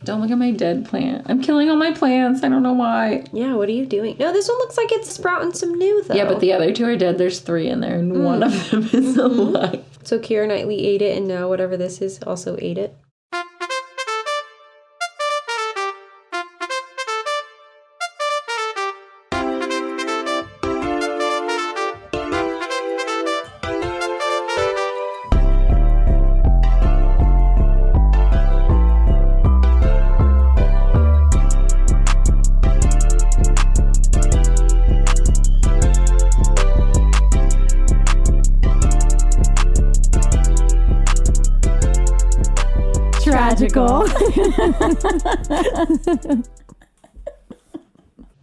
Don't look at my dead plant. I'm killing all my plants. I don't know why. Yeah, what are you doing? No, this one looks like it's sprouting some new, though. Yeah, but the other two are dead. There's 3 in there, and one of them is alive. So Keira Knightley ate it, and now whatever this is also ate it. Tragical.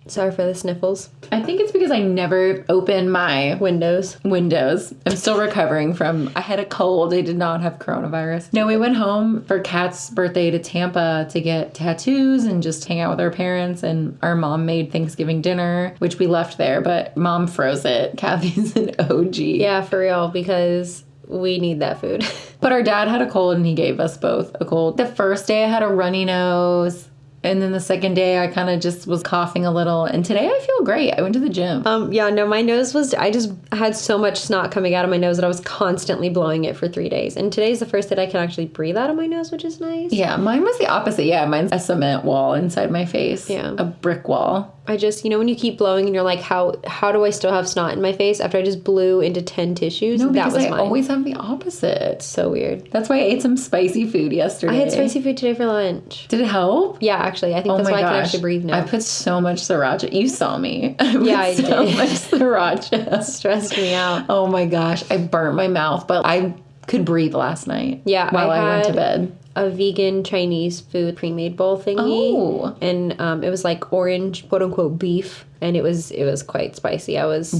Sorry for the sniffles. I think it's because I never opened my Windows. I'm still recovering from, I had a cold. I did not have coronavirus. No, we went home for Kat's birthday to Tampa to get tattoos and just hang out with our parents. And our mom made Thanksgiving dinner, which we left there, but mom froze it. Kathy's an OG. Yeah, for real, because we need that food. But our dad had a cold and he gave us both a cold. The first day I had a runny nose. And then the second day, I kind of just was coughing a little. And today, I feel great. I went to the gym. Yeah, no, my nose was... I just had so much snot coming out of my nose that I was constantly blowing it for 3 days. And today's the first day I can actually breathe out of my nose, which is nice. Yeah, mine was the opposite. Yeah, mine's a cement wall inside my face. Yeah. A brick wall. I just... You know when you keep blowing and you're like, how do I still have snot in my face after I just blew into 10 tissues? No, that because was I mine. always have the opposite. So weird. That's why I ate some spicy food yesterday. I had spicy food today for lunch. Did it help? Yeah, actually. I think that's why I can actually breathe now. I put so much sriracha. You saw me. I did. So much sriracha. Stressed me out. Oh my gosh. I burnt my mouth, but I could breathe last night. Yeah, while I went to bed. A vegan Chinese food pre-made bowl thingy. Oh. And it was like orange, quote unquote, beef. And it was quite spicy. I was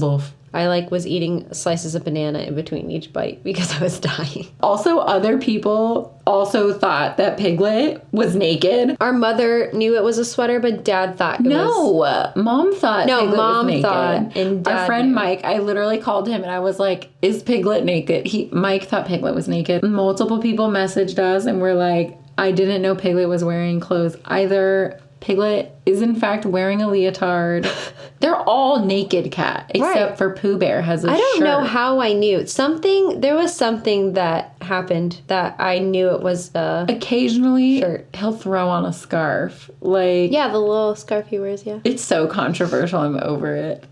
eating slices of banana in between each bite because I was dying. Also, other people also thought that Piglet was naked. Our mother knew it was a sweater, but Dad thought it was... No, Mom thought Piglet was naked. Thought, and Dad Our friend knew. Mike, I literally called him and I was like, is Piglet naked? Mike thought Piglet was naked. Multiple people messaged us and were like, I didn't know Piglet was wearing clothes either. Piglet is in fact wearing a leotard. They're all naked, Cat, except for Pooh Bear has a shirt. I don't know how I knew. There was something that happened that I knew it was a occasionally shirt. He'll throw on a scarf. Like, yeah, the little scarf he wears, yeah. It's so controversial, I'm over it.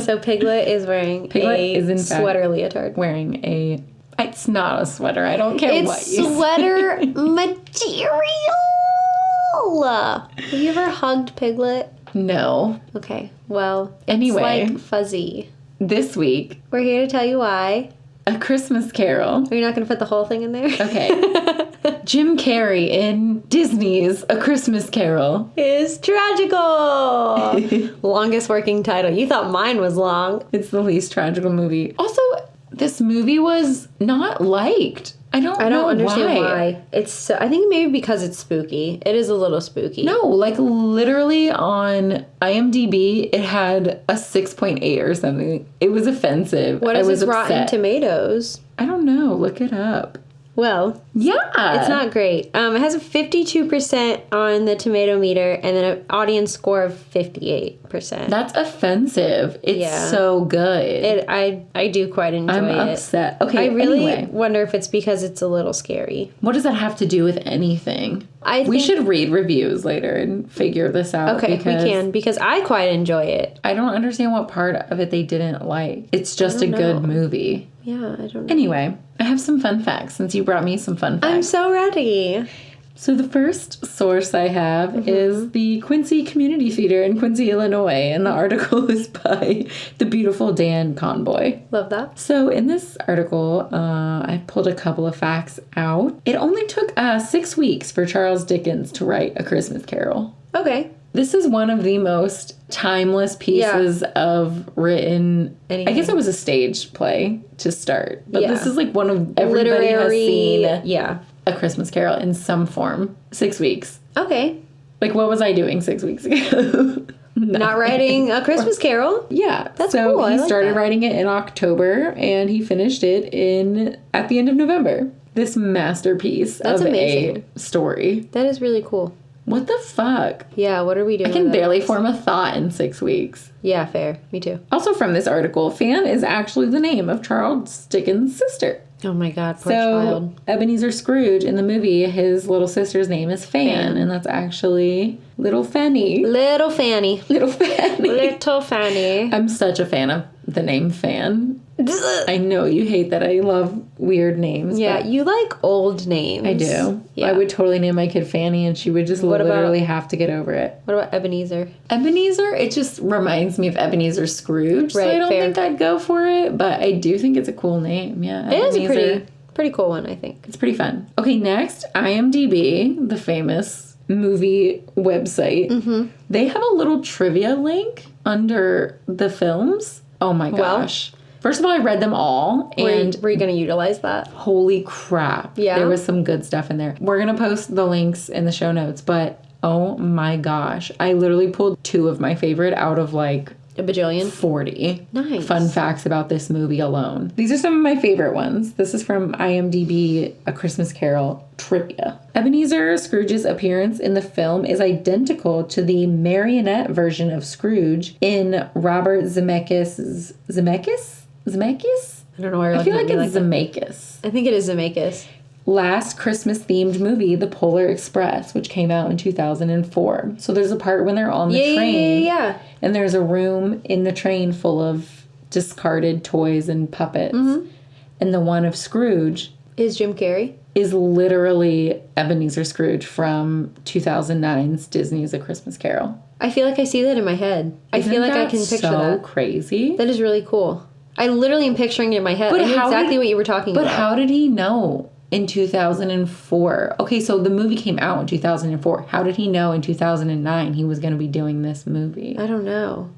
So Piglet is wearing a sweater leotard. Wearing a... It's not a sweater. I don't care what you say. It's sweater material. Have you ever hugged Piglet? No. Okay, well, anyway, it's like fuzzy. This week, we're here to tell you why. A Christmas Carol. Are you not going to put the whole thing in there? Okay. Jim Carrey in Disney's A Christmas Carol is Tragical. Longest working title. You thought mine was long. It's the least tragical movie. Also, this movie was not liked. I don't understand why. It's I think maybe because it's spooky. It is a little spooky. No, like literally on IMDb, it had a 6.8 or something. It was offensive. What is its Rotten Tomatoes? I don't know. Look it up. Well, yeah, it's not great. It has a 52% on the tomato meter and then an audience score of 58%. That's offensive. It's so good. I do quite enjoy it. I'm upset. Okay, I really wonder if it's because it's a little scary. What does that have to do with anything? We should read reviews later and figure this out. Okay, we can, because I quite enjoy it. I don't understand what part of it they didn't like. It's just a good movie. Yeah, I don't know. Anyway, I have some fun facts since you brought me some fun facts. I'm so ready. So the first source I have is the Quincy Community Theater in Quincy, Illinois, and the article is by the beautiful Dan Conboy. Love that. So in this article, I pulled a couple of facts out. It only took 6 weeks for Charles Dickens to write A Christmas Carol. Okay. This is one of the most timeless pieces of written... Anything. I guess it was a stage play to start. But this is like one of... Everybody has seen A Christmas Carol in some form. 6 weeks. Okay. Like, what was I doing 6 weeks ago? Not writing A Christmas Carol? Yeah. That's cool. So he started writing it in October, and he finished it at the end of November. this masterpiece That's of amazing. a story. That is really cool. What the fuck? Yeah, what are we doing? I can with barely this? form a thought in 6 weeks. Yeah, fair. Me too. Also from this article, Fan is actually the name of Charles Dickens' sister. Oh my god, poor child. Ebenezer Scrooge in the movie, his little sister's name is Fan. And that's actually Little Fanny. Little Fanny. Little Fanny. Little Fanny. I'm such a fan of the name Fan. I know you hate that I love weird names. Yeah, but you like old names. I do. Yeah. I would totally name my kid Fanny and she would just literally have to get over it. What about Ebenezer? Ebenezer, it just reminds me of Ebenezer Scrooge. Right, so I don't fair. think I'd go for it, but I do think it's a cool name. Yeah. It is a Ebenezer. pretty cool one, I think. It's pretty fun. Okay, next, IMDb, the famous movie website. Mm-hmm. They have a little trivia link under the films. Oh my gosh. First of all, I read them all, and Were you going to utilize that? holy crap. Yeah? There was some good stuff in there. We're going to post the links in the show notes, but oh my gosh. I literally pulled 2 of my favorite out of like A bajillion? 40 Nice. fun facts about this movie alone. These are some of my favorite ones. This is from IMDb, A Christmas Carol trivia. Ebenezer Scrooge's appearance in the film is identical to the marionette version of Scrooge in Robert Zemeckis' Zemeckis? I don't know why you're I feel like looking at me it's like that. Zemeckis. I think it is Zemeckis. Last Christmas themed movie, The Polar Express, which came out in 2004. So there's a part when they're on the train. Yeah. And there's a room in the train full of discarded toys and puppets. Mm-hmm. And the one of Scrooge Is Jim Carrey? is literally Ebenezer Scrooge from 2009's Disney's A Christmas Carol. I feel like I see that in my head. I feel like I can picture so that. crazy. That is really cool. I literally am picturing it in my head. But I knew how exactly did- what you were talking about. But how did he know in 2004? Okay, so the movie came out in 2004. How did he know in 2009 he was going to be doing this movie? I don't know.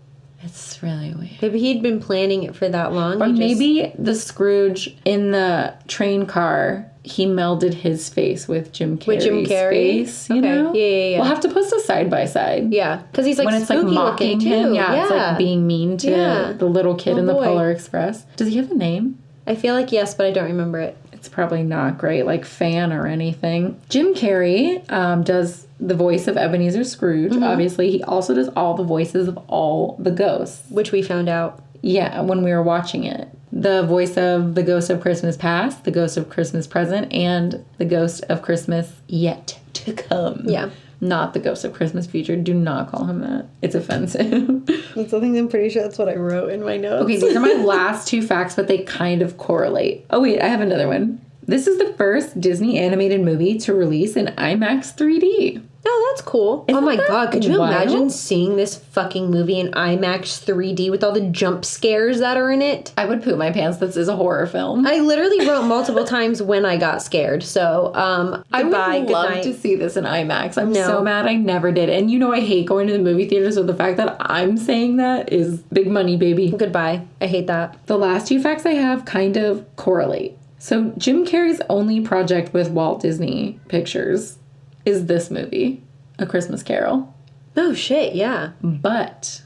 It's really weird. Maybe he'd been planning it for that long. Or He just- maybe the Scrooge in the train car, he melded his face with Jim Carrey's With Jim Carrey? face, you Okay. know? Yeah. We'll have to post a side by side. Yeah, because he's like When it's like spooky mocking looking him, too. yeah, it's like being mean to Yeah. the little kid in the boy. Polar Express. Does he have a name? I feel like yes, but I don't remember it. It's probably not great, like Fan or anything. Jim Carrey does the voice of Ebenezer Scrooge. Mm-hmm. Obviously, he also does all the voices of all the ghosts. Which we found out. Yeah, when we were watching it. The voice of the Ghost of Christmas Past, the Ghost of Christmas Present, and the Ghost of Christmas Yet to Come. Yeah. Not the Ghost of Christmas Future. Do not call him that. It's offensive. That's something I'm pretty sure that's what I wrote in my notes. Okay, these are my last 2 facts, but they kind of correlate. Oh, wait, I have another one. This is the first Disney animated movie to release in IMAX 3D. Oh, that's cool. Isn't oh my that god, could you wild? imagine seeing this fucking movie in IMAX 3D with all the jump scares that are in it? I would poop my pants. This is a horror film. I literally wrote multiple times when I got scared. So, I goodbye, would good love night. to see this in IMAX. I'm No. so mad I never did. And you know I hate going to the movie theater, so the fact that I'm saying that is big money, baby. Goodbye. I hate that. The last 2 facts I have kind of correlate. So Jim Carrey's only project with Walt Disney Pictures is this movie, A Christmas Carol. Oh shit, yeah. But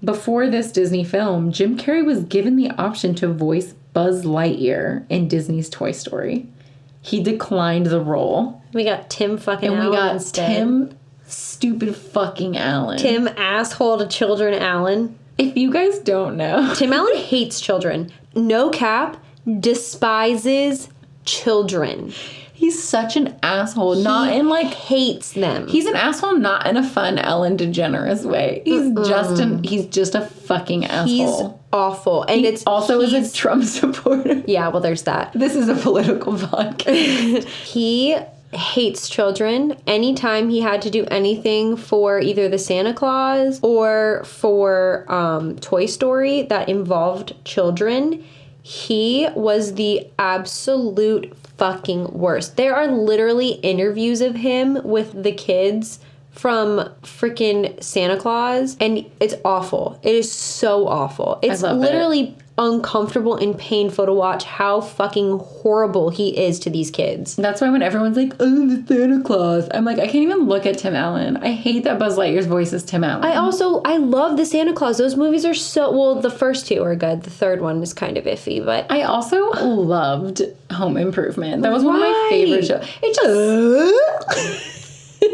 before this Disney film, Jim Carrey was given the option to voice Buzz Lightyear in Disney's Toy Story. He declined the role. We got Tim fucking And Allen we got instead. Tim stupid fucking Allen. Tim asshole to children Allen. If you guys don't know, Tim Allen hates children. No cap, despises children. he's such an asshole. Not in like Hates them. he's an asshole, not in a fun Ellen DeGeneres way. He's just a fucking asshole. He's awful. And it's also is he's- a Trump supporter. Yeah, well there's that. This is a political podcast. He hates children. Anytime he had to do anything for either the Santa Claus or for Toy Story that involved children, he was the absolute fucking worst. There are literally interviews of him with the kids from freaking Santa Claus, and it's awful. It is so awful. It's literally uncomfortable and painful to watch how fucking horrible he is to these kids. That's why when everyone's like, oh, the Santa Claus, I'm like, I can't even look at Tim Allen. I hate that Buzz Lightyear's voice is Tim Allen. I love the Santa Claus. Those movies are so, well, the first two are good. The third one is kind of iffy, but I also loved Home Improvement. That was one of my favorite shows. It just...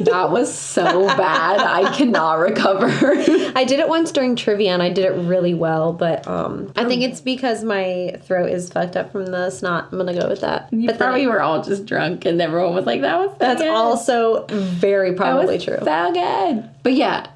That was so bad. I cannot recover. I did it once during trivia and I did it really well, but I think it's because my throat is fucked up from the snot. I'm gonna go with that. But probably were all just drunk and everyone was like, that was so That's good. Also very probably true. So good. But yeah,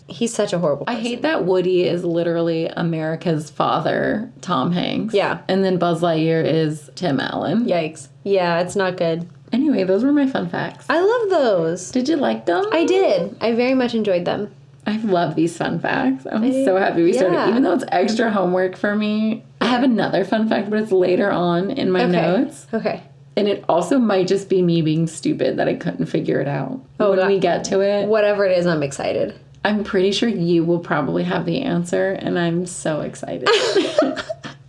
he's such a horrible person. I hate that Woody is literally America's father, Tom Hanks. Yeah. And then Buzz Lightyear is Tim Allen. Yikes. Yeah, it's not good. Anyway, those were my fun facts. I love those. Did you like them? I did. I very much enjoyed them. I love these fun facts. I'm so happy we started. Even though it's extra homework for me, I have another fun fact, but it's later on in my notes. Okay. And it also might just be me being stupid that I couldn't figure it out. When we get to it. Whatever it is, I'm excited. I'm pretty sure you will probably have the answer, and I'm so excited.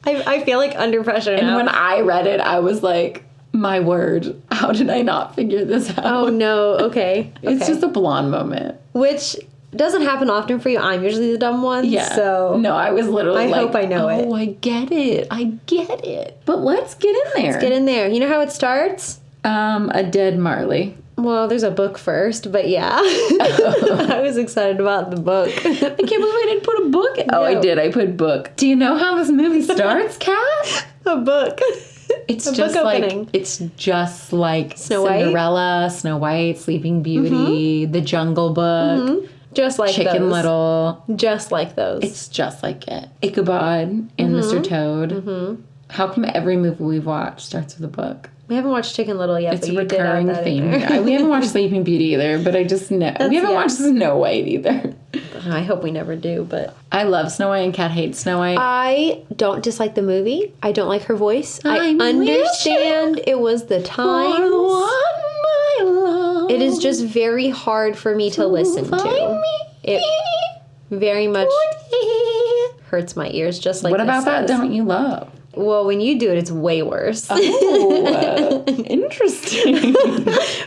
I feel like under pressure now. And when I read it, I was like, my word, how did I not figure this out? Oh, no. Okay. It's just a blonde moment. Which doesn't happen often for you. I'm usually the dumb one. Yeah. So no, I was literally I hope I know it. Oh, I get it. But let's get in there. Let's get in there. You know how it starts? A dead Marley. Well, there's a book first, but yeah. I was excited about the book. I can't believe I didn't put a book in. Oh, I did. I put book. Do you know how this movie starts, Kat? A book. It's just like Snow White? Cinderella, Snow White, Sleeping Beauty, The Jungle Book, just like Chicken those. Little. Just like those. It's just like it. Ichabod and Mr. Toad. How come every movie we've watched starts with a book? We haven't watched Chicken Little yet, it's but a you did add recurring that theme. in there. We haven't watched Sleeping Beauty either, but I just know. We haven't watched Snow White either. I hope we never do, but... I love Snow White and Kat hates Snow White. I don't dislike the movie. I don't like her voice. I understand it was the time. It is just very hard for me to listen to. It very much hurts my ears, just like what about that don't you love? Well, when you do it, it's way worse. Oh, interesting.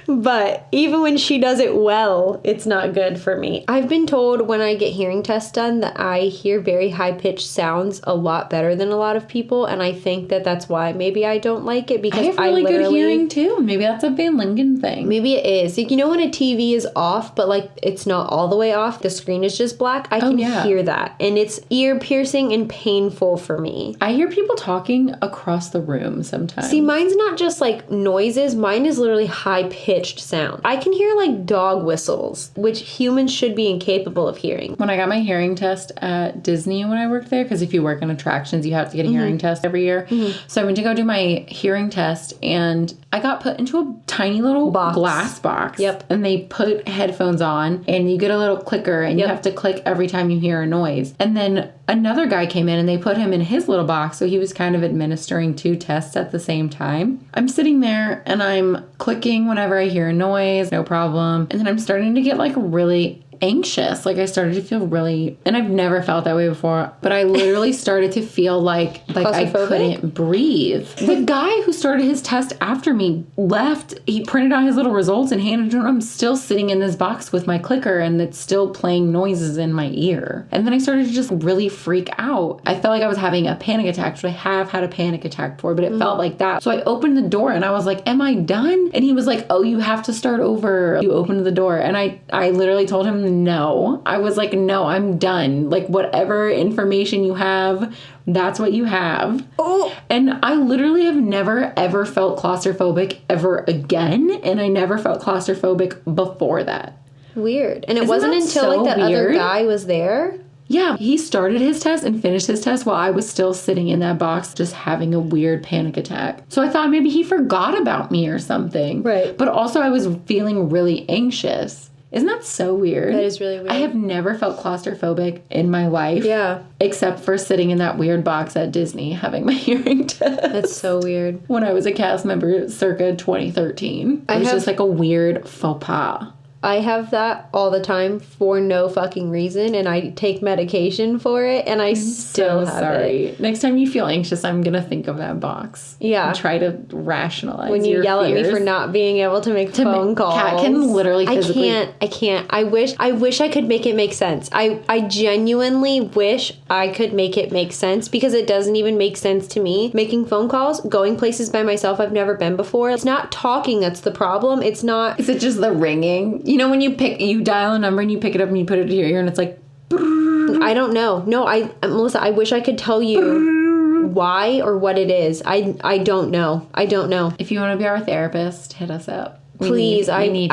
But even when she does it well, it's not good for me. I've been told when I get hearing tests done that I hear very high-pitched sounds a lot better than a lot of people, and I think that that's why maybe I don't like it, because I have really good hearing, too. Maybe that's a Van Lingen thing. Maybe it is. Like, you know when a TV is off, but, like, it's not all the way off, the screen is just black? I can hear that, and it's ear-piercing and painful for me. I hear people talking across the room sometimes. See, mine's not just like noises, mine is literally high-pitched sound. I can hear like dog whistles, which humans should be incapable of hearing. When I got my hearing test at Disney when I worked there, because if you work in attractions, you have to get a hearing test every year. So I went to go do my hearing test, and I got put into a tiny little glass box. Yep. And they put headphones on, and you get a little clicker, and you have to click every time you hear a noise. And then another guy came in, and they put him in his little box, so he was kind of administering 2 tests at the same time. I'm sitting there, and I'm clicking whenever I hear a noise, no problem. And then I'm starting to get like really anxious. Like I started to feel really, and I've never felt that way before, but I literally started to feel like I couldn't breathe. The guy who started his test after me left. He printed out his little results and handed them. I'm still sitting in this box with my clicker, and it's still playing noises in my ear. And then I started to just really freak out. I felt like I was having a panic attack, which I have had a panic attack before, but it felt like that. So I opened the door, and I was like, am I done? And he was like, oh, you have to start over. You opened the door. And I literally told him no. I was like, no, I'm done. Like, whatever information you have, that's what you have. Oh. And I literally have never, ever felt claustrophobic ever again. And I never felt claustrophobic before that. Weird. And it wasn't until like that other guy was there? Yeah, he started his test and finished his test while I was still sitting in that box just having a weird panic attack. So I thought maybe he forgot about me or something. Right. But also I was feeling really anxious. Isn't that so weird? That is really weird. I have never felt claustrophobic in my life. Yeah. Except for sitting in that weird box at Disney having my hearing test. That's so weird. When I was a cast member circa 2013. It was just like a weird faux pas. I have that all the time for no fucking reason, and I take medication for it, and I still have it. Next time you feel anxious, I'm gonna think of that box. Yeah. And try to rationalize When you your yell fears. at me for not being able to make phone calls. Kat can literally physically... I can't. I wish I could make it make sense. I genuinely wish I could make it make sense, because it doesn't even make sense to me. Making phone calls, going places by myself I've never been before. It's not talking that's the problem. It's not... Is it just the ringing? You know when you dial a number and you pick it up and you put it to your ear and it's like... I don't know. No, Melissa, I wish I could tell you why or what it is. I don't know. I don't know. If you want to be our therapist, hit us up. Please, we need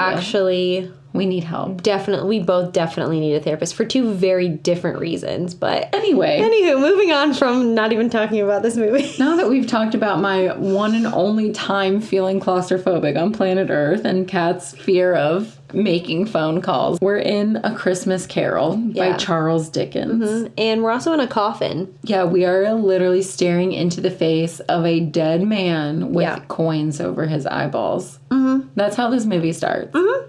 we need help. Definitely, we both definitely need a therapist for two very different reasons. But anywho, moving on from not even talking about this movie. Now that we've talked about my one and only time feeling claustrophobic on planet Earth and Kat's fear of making phone calls, we're in A Christmas Carol by Charles Dickens. Mm-hmm. And we're also in a coffin. Yeah, we are literally staring into the face of a dead man with coins over his eyeballs. Mm-hmm. That's how this movie starts. Mm-hmm.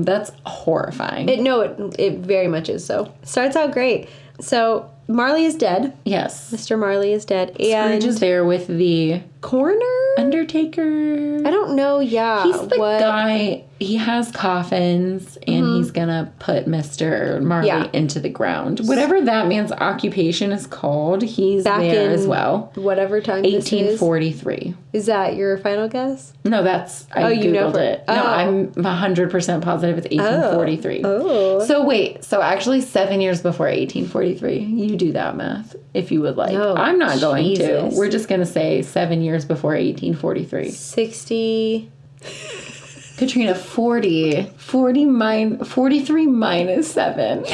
That's horrifying. It very much is so. Starts out great. So Marley is dead. Yes. Mr. Marley is dead. Scrooge is there with the coroner? Undertaker. I don't know, He's the guy, he has coffins, and he's gonna put Mr. Marley into the ground. Whatever that man's occupation is called, he's back there in as well. Whatever time 1843. Is that your final guess? No, that's... I Googled it. No, I'm 100% positive it's 1843. Oh. So wait, so actually 7 years before 1843. You do that math, if you would like. Oh, I'm not going to. Jesus. We're just going to say 7 years before 1843. 60... Katrina, 43 minus 7.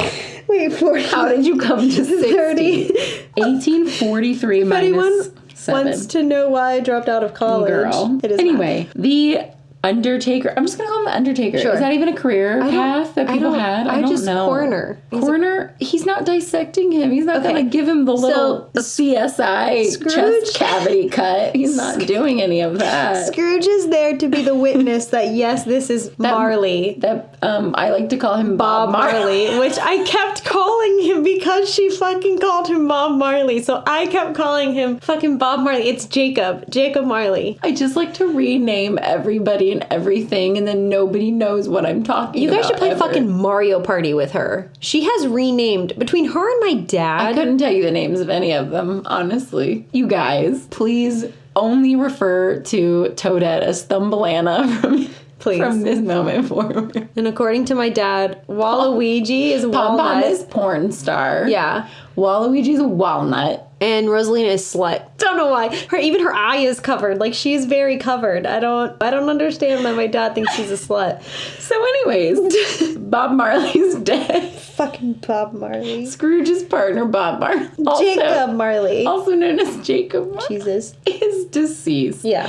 Wait, 40. How did you come to 60? 30. 1843 minus 7. Wants to know why I dropped out of college. Girl. It is anyway, the Undertaker. I'm just going to call him the Undertaker. Sure. Is that even a career path that people had? I don't know. Coroner. Coroner? He's not dissecting him. He's not going to give him the little CSI chest cavity cut. He's not doing any of that. Scrooge is there to be the witness that, yes, this is Marley. I like to call him Bob Marley. Which I kept calling him because she fucking called him Bob Marley. So I kept calling him fucking Bob Marley. It's Jacob Marley. I just like to rename everybody and everything, and then nobody knows what I'm talking about. You guys should play fucking Mario Party with her. She has renamed, between her and my dad... I couldn't tell you the names of any of them, honestly. You guys, please only refer to Toadette as Thumbelana from this moment forward. And according to my dad, Waluigi is Walnut. Pom-Pom is porn star. Yeah. Waluigi's a walnut. And Rosalina is slut. Don't know why. Even her eye is covered. Like, she's very covered. I don't understand why my dad thinks she's a slut. So anyways, Bob Marley's dead. Fucking Bob Marley. Scrooge's partner, Bob Marley. Jacob Marley. Also known as Jacob Marley. Jesus. Is deceased. Yeah.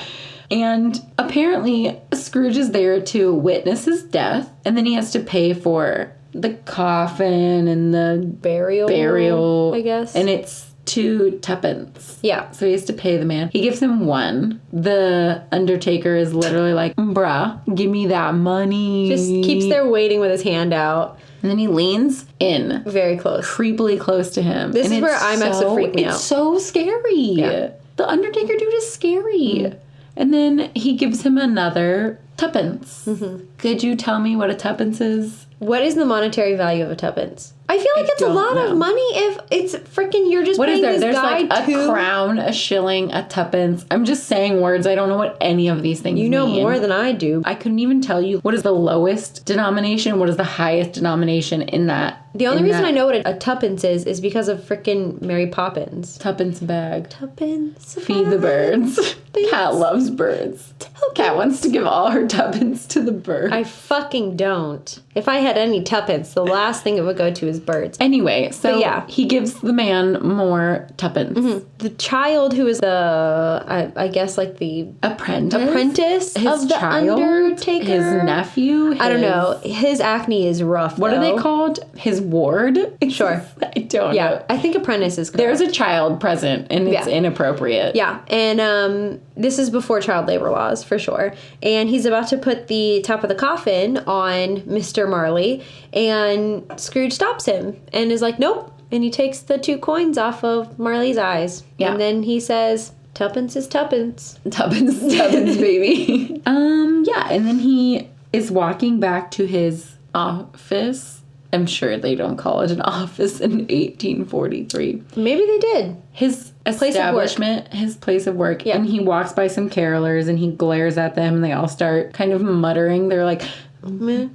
And apparently Scrooge is there to witness his death, and then he has to pay for the coffin and the burial, I guess. And it's 2 tuppence. Yeah. So he has to pay the man. He gives him 1. The Undertaker is literally like, bruh, give me that money. Just keeps there waiting with his hand out. And then he leans in. Very close. Creepily close to him. This is where IMAX would freak me out. It's so scary. Yeah. The Undertaker dude is scary. Mm-hmm. And then he gives him another tuppence. Mm-hmm. Could you tell me what a tuppence is? What is the monetary value of a tuppence? I feel like it's a lot of money if it's freaking you're just paying this guy There's like a crown, a shilling, a tuppence. I'm just saying words. I don't know what any of these things mean. You know more than I do. I couldn't even tell you what is the lowest denomination, what is the highest denomination in that. The only reason I know what a tuppence is because of freaking Mary Poppins. Tuppence bag. Tuppence Feed the birds. Cat loves birds. Cat wants to give all her tuppence to the birds. I fucking don't. If I had any tuppence, the last thing it would go to is birds. Anyway, so he gives the man more tuppence. Mm-hmm. The child who is I guess like the apprentice of the Undertaker. His nephew. I don't know. His acne is rough. What are they called? His ward. Sure. I don't know. I think apprentice is correct. There's a child present, and it's inappropriate. Yeah, and this is before child labor laws, for sure. And he's about to put the top of the coffin on Mr. Marley, and Scrooge stops him and is like, nope. And he takes the 2 coins off of Marley's eyes. Yeah. And then he says, tuppence is tuppence. Tuppence, baby. Yeah, and then he is walking back to his office. I'm sure they don't call it an office in 1843. Maybe they did. His establishment, his place of work. Yeah. And he walks by some carolers and he glares at them and they all start kind of muttering. They're like, they're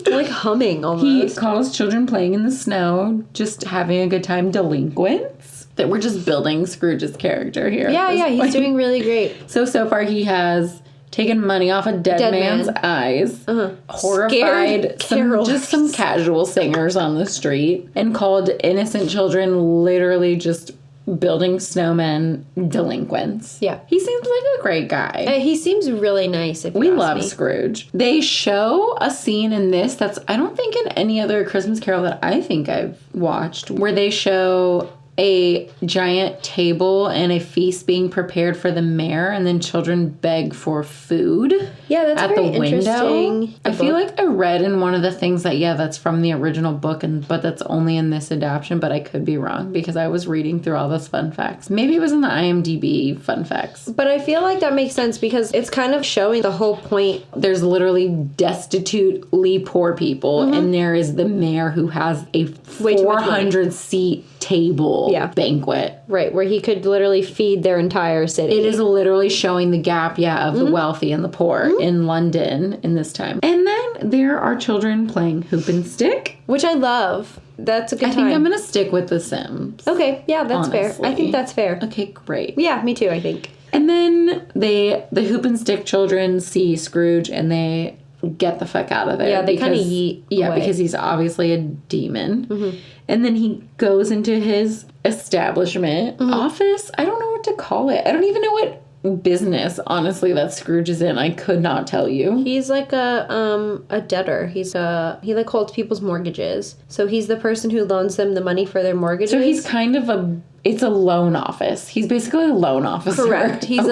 like humming almost. He calls children playing in the snow, just having a good time, delinquents. That we're just building Scrooge's character here. Yeah, he's doing really great. So far he has taken money off a dead man's eyes, horrified some casual singers on the street, and called innocent children literally just building snowmen delinquents. Yeah. He seems like a great guy. He seems really nice, if you We ask love me. Scrooge. They show a scene in this that's, I don't think in any other Christmas Carol that I think I've watched, where they show a giant table and a feast being prepared for the mayor, and then children beg for food. Yeah, that's at very the window. interesting. I feel like I read in one of the things that that's from the original book, but that's only in this adaptation. But I could be wrong because I was reading through all those fun facts. Maybe it was in the IMDb fun facts. But I feel like that makes sense because it's kind of showing the whole point. There's literally destitutely poor people, and there is the mayor who has a 400-seat table banquet. Right, where he could literally feed their entire city. It is literally showing the gap, of the wealthy and the poor in London in this time. And then there are children playing hoop and stick. Which I love. That's a good time. I think I'm going to stick with The Sims. Okay, yeah, that's fair. I think that's fair. Okay, great. Yeah, me too, I think. And then the hoop and stick children see Scrooge and they get the fuck out of there. Yeah, they kind of yeet away. Because he's obviously a demon. And then he goes into his establishment, office. I don't know what to call it. I don't even know what business, honestly, that Scrooge is in. I could not tell you. He's like a debtor. He like holds people's mortgages. So he's the person who loans them the money for their mortgages. So he's kind of it's a loan office. He's basically a loan officer. Correct. He's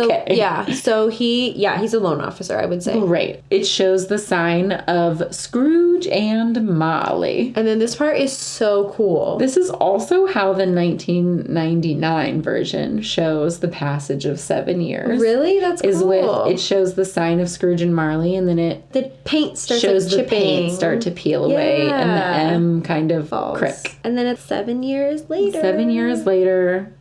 So he's a loan officer, I would say. Great. It shows the sign of Scrooge and Marley. And then this part is so cool. This is also how the 1999 version shows the passage of 7 years. Really? That's cool. It shows the sign of Scrooge and Marley, and then the paint starts shows chipping. The paint start to peel away, and the M kind of falls. Crick. And then it's 7 years later. 7 years later.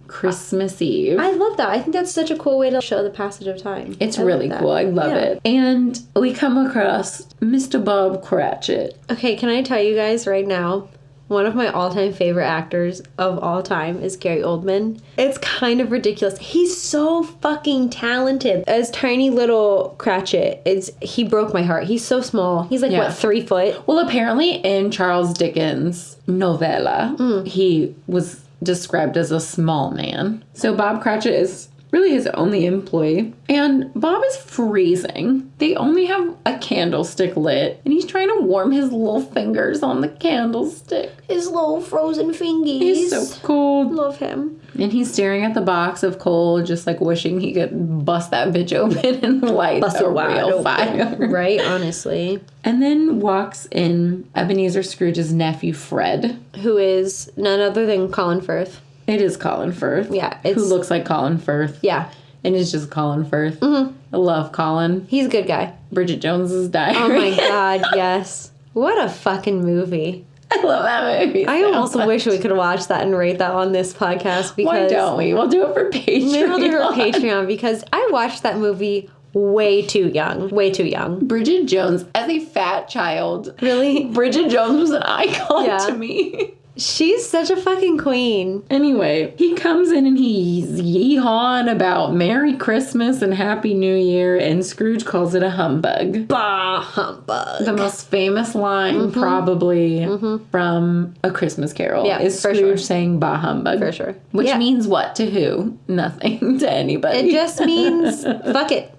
Christmas Eve. I love that. I think that's such a cool way to show the passage of time. It's really cool. I love it. And we come across Mr. Bob Cratchit. Okay, can I tell you guys right now, one of my all-time favorite actors of all time is Gary Oldman. It's kind of ridiculous. He's so fucking talented. As tiny little Cratchit, he broke my heart. He's so small. He's like, 3 foot? Well, apparently in Charles Dickens' novella, he was described as a small man. So Bob Cratchit is really his only employee. And Bob is freezing. They only have a candlestick lit. And he's trying to warm his little fingers on the candlestick. His little frozen fingies. He's so cold. Love him. And he's staring at the box of coal, just like wishing he could bust that bitch open and light a real fire. Right, honestly. And then walks in Ebenezer Scrooge's nephew, Fred. Who is none other than Colin Firth. It is Colin Firth. Yeah. Who looks like Colin Firth. Yeah. And it's just Colin Firth. I love Colin. He's a good guy. Bridget Jones's Diary. Oh my God, yes. What a fucking movie. I love that movie. I almost wish we could watch that and rate that on this podcast. Because why don't we? We'll do it for Patreon. Maybe we'll do it for Patreon because I watched that movie way too young. Way too young. Bridget Jones as a fat child. Really? Bridget Jones was an icon to me. She's such a fucking queen. Anyway, he comes in and he's yee-hawing about Merry Christmas and Happy New Year, and Scrooge calls it a humbug. Bah, humbug. The most famous line probably from A Christmas Carol is Scrooge saying bah humbug. For sure. Which means what to who? Nothing to anybody. It just means fuck it.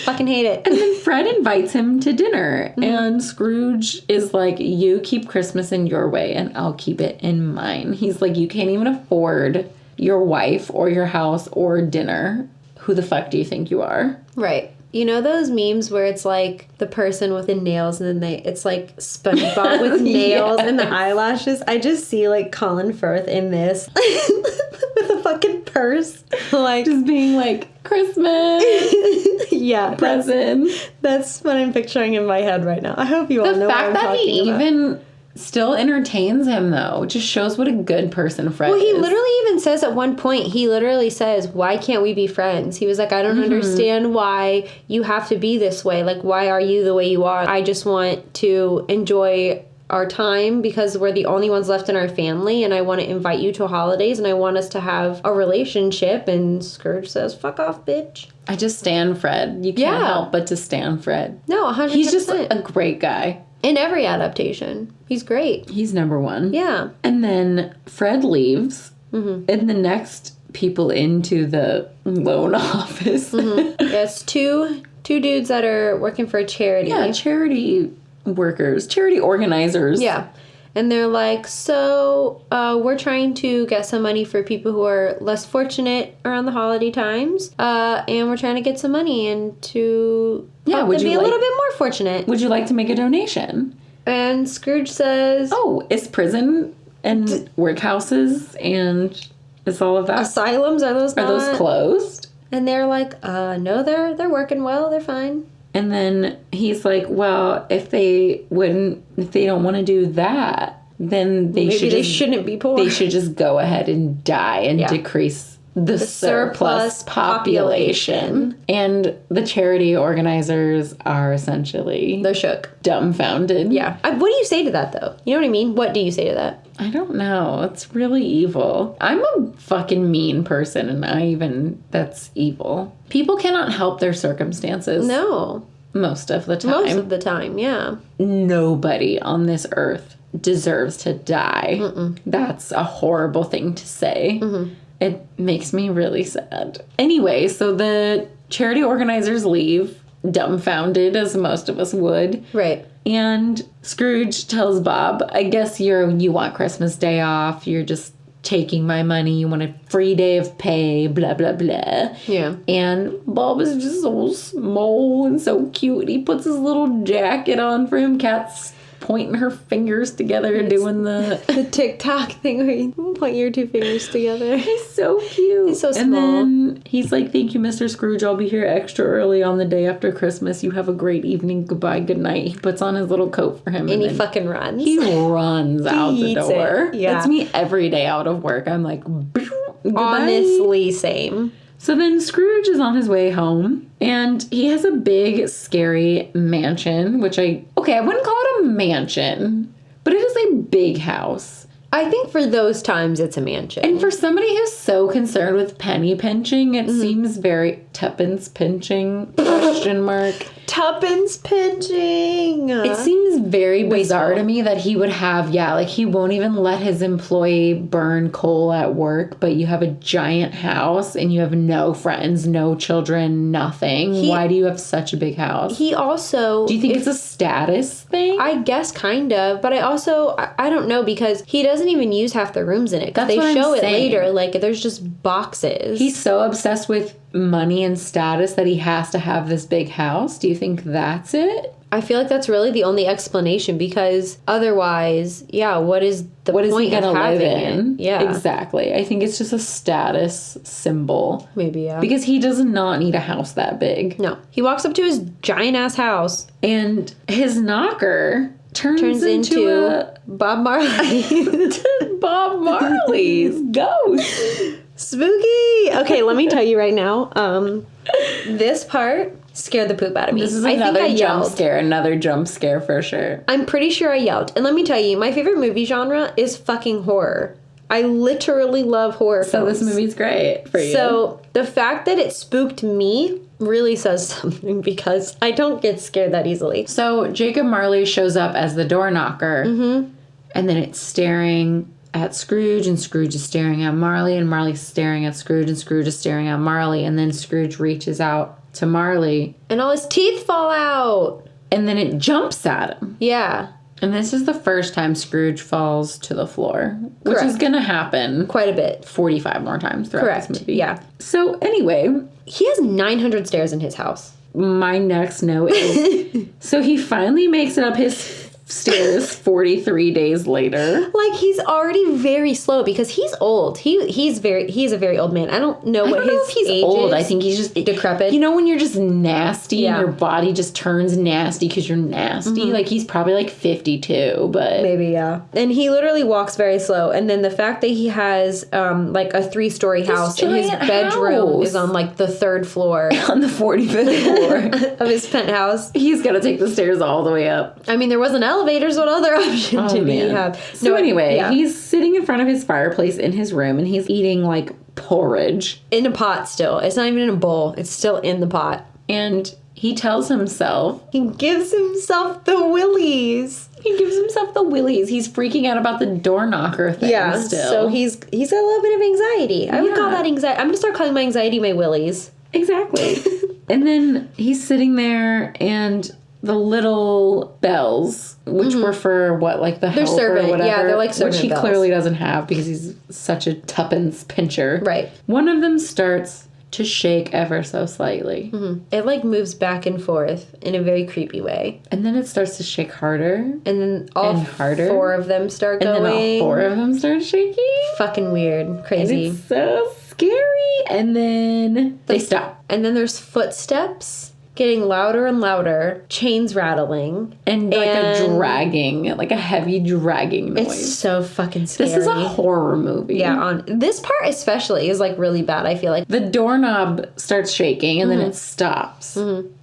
Fucking hate it. And then Fred invites him to dinner, and Scrooge is like, you keep Christmas in your way, and I'll keep it in mine. He's like, you can't even afford your wife or your house or dinner. Who the fuck do you think you are? Right. You know those memes where it's like the person with the nails and then it's like SpongeBob with nails and the eyelashes? I just see like Colin Firth in this with a fucking purse. Like Just being like, Christmas, yeah, present. that's what I'm picturing in my head right now. I hope you all know what I'm The fact that talking he about. even still entertains him, though, just shows what a good person Fred is. Well, he literally even says at one point, he literally says, why can't we be friends? He was like, I don't understand why you have to be this way. Like, why are you the way you are? I just want to enjoy our time because we're the only ones left in our family, and I want to invite you to holidays, and I want us to have a relationship. And Scrooge says, fuck off, bitch. I just stan Fred. You can't help but to stan Fred. No, 100%. He's just a great guy. In every adaptation. He's great. He's number one. Yeah. And then Fred leaves, and the next people into the loan office. Yes, two dudes that are working for a charity. Yeah, charity workers, charity organizers. Yeah. And they're like, so we're trying to get some money for people who are less fortunate around the holiday times. And we're trying to get some money and to help them be a little bit more fortunate. Would you like to make a donation? And Scrooge says, oh, it's prison and workhouses and it's all of that. Asylums, are those closed? And they're like, no, they're working well, they're fine. And then he's like, well, if they don't want to do that, then they shouldn't be poor. They should just go ahead and die and decrease the surplus population. And the charity organizers are essentially... They're shook. Dumbfounded. Yeah. What do you say to that, though? You know what I mean? What do you say to that? I don't know. It's really evil. I'm a fucking mean person, and that's evil. People cannot help their circumstances. No. Most of the time. Most of the time, yeah. Nobody on this earth deserves to die. That's a horrible thing to say. It makes me really sad. Anyway, so the charity organizers leave, dumbfounded, as most of us would. Right. And Scrooge tells Bob, I guess you want Christmas Day off. You're just taking my money. You want a free day of pay, blah, blah, blah. Yeah. And Bob is just so small and so cute. He puts his little jacket on for him. Cat's pointing her fingers together, doing the TikTok thing where you point your two fingers together. He's so cute. He's so small. And then he's like, thank you, Mr. Scrooge. I'll be here extra early on the day after Christmas. You have a great evening. Goodbye. Good night. He puts on his little coat for him. And he fucking runs. He runs out the door. Yeah. That's me every day out of work. I'm like, goodbye. Honestly, same. So then Scrooge is on his way home, and he has a big, scary mansion, which I wouldn't call it a mansion, but it is a big house. I think for those times it's a mansion. And for somebody who's so concerned with penny pinching, it seems very tuppence pinching, question mark. Tuppence pinching. It seems very bizarre to me that he would have, he won't even let his employee burn coal at work, but you have a giant house and you have no friends, no children, nothing. Why do you have such a big house? He also... Do you think it's a status thing? I guess kind of, but I also, I don't know, because he doesn't even use half the rooms in it. Because they show it later, like, there's just boxes. He's so obsessed with money and status that he has to have this big house. Do you think that's it? I feel like that's really the only explanation, because otherwise, what is the point he gonna of having live in? it? Yeah, exactly. I think it's just a status symbol. Maybe, yeah. Because he does not need a house that big. No. He walks up to his giant ass house. And his knocker turns into a Bob Marley. Bob Marley's ghost. Spooky. Okay, let me tell you right now. This part scared the poop out of me. This is another jump scare for sure. I'm pretty sure I yelled. And let me tell you, my favorite movie genre is fucking horror. I literally love horror films. So this movie's great for you. So the fact that it spooked me really says something, because I don't get scared that easily. So Jacob Marley shows up as the door knocker. Mm-hmm. And then it's staring at Scrooge, and Scrooge is staring at Marley, and Marley's staring at Scrooge, and Scrooge is staring at Marley, and then Scrooge reaches out to Marley. And all his teeth fall out. And then it jumps at him. Yeah. And this is the first time Scrooge falls to the floor. Which Correct. is going to happen Quite a bit. 45 more times throughout this movie. Yeah. So anyway, He has 900 stairs in his house. my next note is... so he finally makes it up his stairs 43 days later. Like, he's already very slow because he's old. He's a very old man. I don't know what his If he's age old. is. I think he's just decrepit. You know when you're just nasty Yeah. and your body just turns nasty because you're nasty? Like, he's probably like 52, but... Maybe, yeah. And he literally walks very slow. And then the fact that he has, like, a 3-story house and his giant bedroom house. is on, like, the 3rd floor on the 45th floor. of his penthouse. He's got to take the stairs all the way up. I mean, there wasn't elevators. What other option did he have? So anyway, he's sitting in front of his fireplace in his room and he's eating like porridge. in a pot still. It's not even in a bowl. It's still in the pot. And he tells himself, He gives himself the willies. he gives himself the willies. He's freaking out about the door knocker thing still. So he's got a little bit of anxiety. I would call Yeah. that anxiety. I'm gonna start calling my anxiety my willies. Exactly. And then he's sitting there and the little bells, which were for what, like the help servant. or whatever. Yeah, they're like servant which he bells. clearly doesn't have because he's such a tuppence pincher. Right. One of them starts to shake ever so slightly. It like moves back and forth in a very creepy way. And then it starts to shake harder. And then all And harder. 4 of them start And going. then all 4 of them start shaking. Fucking weird. And Crazy. it's so scary. And then they stop. And then there's footsteps getting louder and louder, chains rattling. And like a And- dragging, like a heavy dragging noise. It's so fucking scary. This is a horror movie. Yeah, on this part especially is like really bad, I feel like. The doorknob starts shaking and then Mm-hmm. it stops.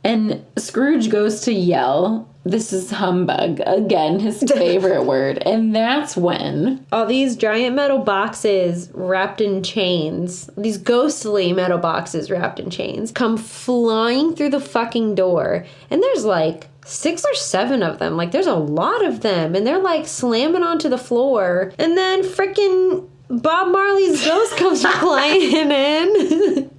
And Scrooge goes to yell, "This is humbug." Again, his favorite word. And that's when All these giant metal boxes wrapped in chains, these ghostly metal boxes wrapped in chains, come flying through the fucking door. And there's like 6 or 7 of them. Like, there's a lot of them. And they're like slamming onto the floor. And then freaking Bob Marley's ghost comes flying in.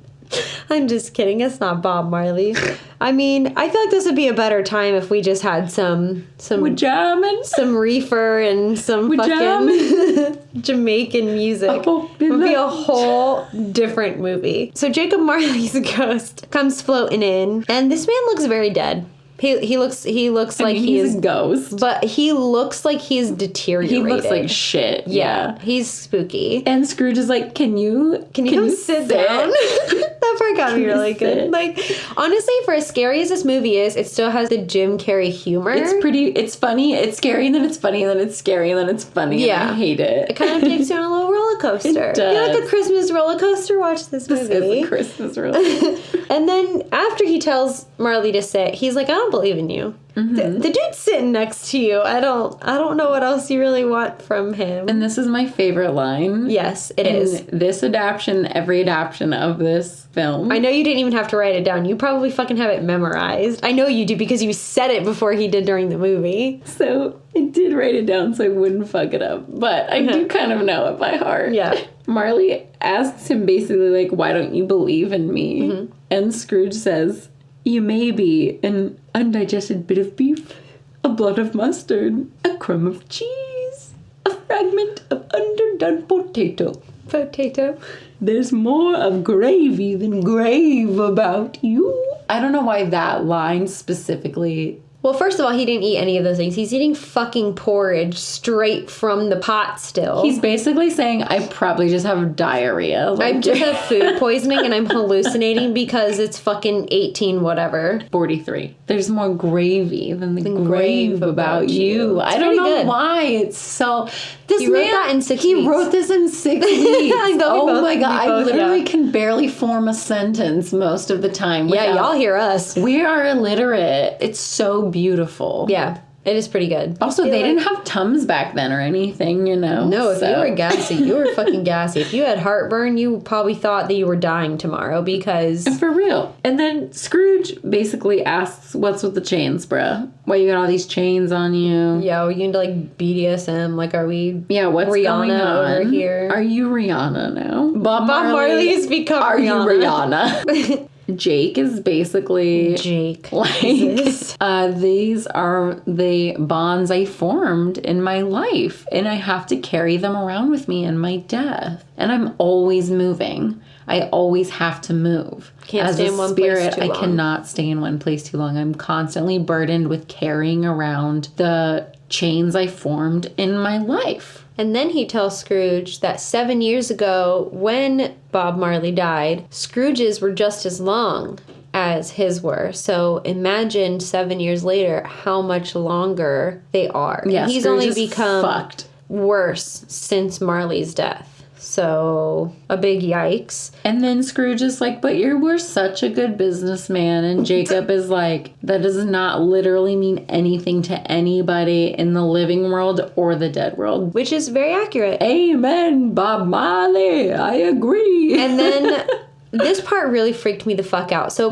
I'm just kidding. It's not Bob Marley. I mean, I feel like this would be a better time if we just had some reefer and some fucking Jamaican music. Oh, It would be a whole different movie. So Jacob Marley's ghost comes floating in, and this man looks very dead. He looks like he's a ghost. but he looks like he's deteriorated. He looks like shit. yeah, he's spooky. And Scrooge is like, Can you come sit down? That part got me really good. sit? Like, honestly, for as scary as this movie is, it still has the Jim Carrey humor. It's funny, it's scary, and then it's funny, and then it's scary, and then it's funny. Yeah. And I hate it. It kind of takes you on a little roller coaster. It You like does. a Christmas roller coaster? Watch this movie. This is a Christmas really. And then after he tells Marley to sit, he's like, "I don't believe in you. The dude's sitting next to you. I don't know what else you really want from him." And this is my favorite line. Yes, it is. This adaptation, every adaptation of this film. I know you didn't even have to write it down. You probably fucking have it memorized. I know you do because you said it before he did during the movie. So I did write it down so I wouldn't fuck it up. But I do kind of know it by heart. Yeah. Marley asks him basically like, "Why don't you believe in me?" And Scrooge says, "You may be an undigested bit of beef, a blot of mustard, a crumb of cheese, a fragment of underdone potato. Potato. There's more of gravy than grave about you." I don't know why that line specifically... Well, first of all, he didn't eat any of those things. He's eating fucking porridge straight from the pot still. He's basically saying, I probably just have diarrhea. I just have food poisoning and I'm hallucinating because it's fucking 18 whatever. 43. There's more gravy than the grave about you. It's I don't pretty know good. why it's so... This He wrote that in 6 He weeks. wrote this in 6 weeks. I know, we Oh both- my we god, I both, literally yeah. can barely form a sentence most of the time. Yeah, without- y'all hear us. We are illiterate. It's so beautiful. Yeah, it is pretty good. Also, I feel they like- didn't have Tums back then or anything, you know? No, if so. you were gassy, you were fucking gassy. If you had heartburn, you probably thought that you were dying tomorrow because... For real. And then Scrooge basically asks, "What's with the chains, bruh? Why you got all these chains on you?" Yo, you into like BDSM? Like, are we... Yeah, what's Rihanna going on over here? Are you Rihanna now? Bob Marley's become Are Rihanna. you Rihanna? Jake is basically Jake. like these are the bonds I formed in my life, and I have to carry them around with me in my death. And I'm always moving. I always have to move. Can't stay in one place too long. I cannot stay in one place too long. I'm constantly burdened with carrying around the chains I formed in my life. And then he tells Scrooge that 7 years ago, when Bob Marley died, Scrooge's were just as long as his were. So imagine 7 years later how much longer they are. Yeah, and he's Scrooge only is become fucked. Worse since Marley's death. So, a big yikes. And then Scrooge is like, but you were such a good businessman. And Jacob is like, that does not literally mean anything to anybody in the living world or the dead world. Which is very accurate. Amen, Bob Marley. I agree. And then this part really freaked me the fuck out. So,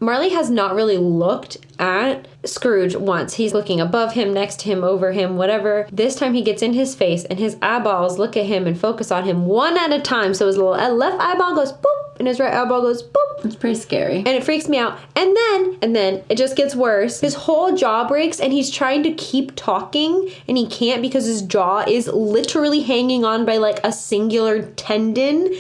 Marley has not really looked at Scrooge once. He's looking above him, next to him, over him, whatever. This time he gets in his face and his eyeballs look at him and focus on him one at a time. So his little left eyeball goes boop and his right eyeball goes boop. It's pretty scary. And it freaks me out. And then it just gets worse. His whole jaw breaks and he's trying to keep talking and he can't because his jaw is literally hanging on by like a singular tendon.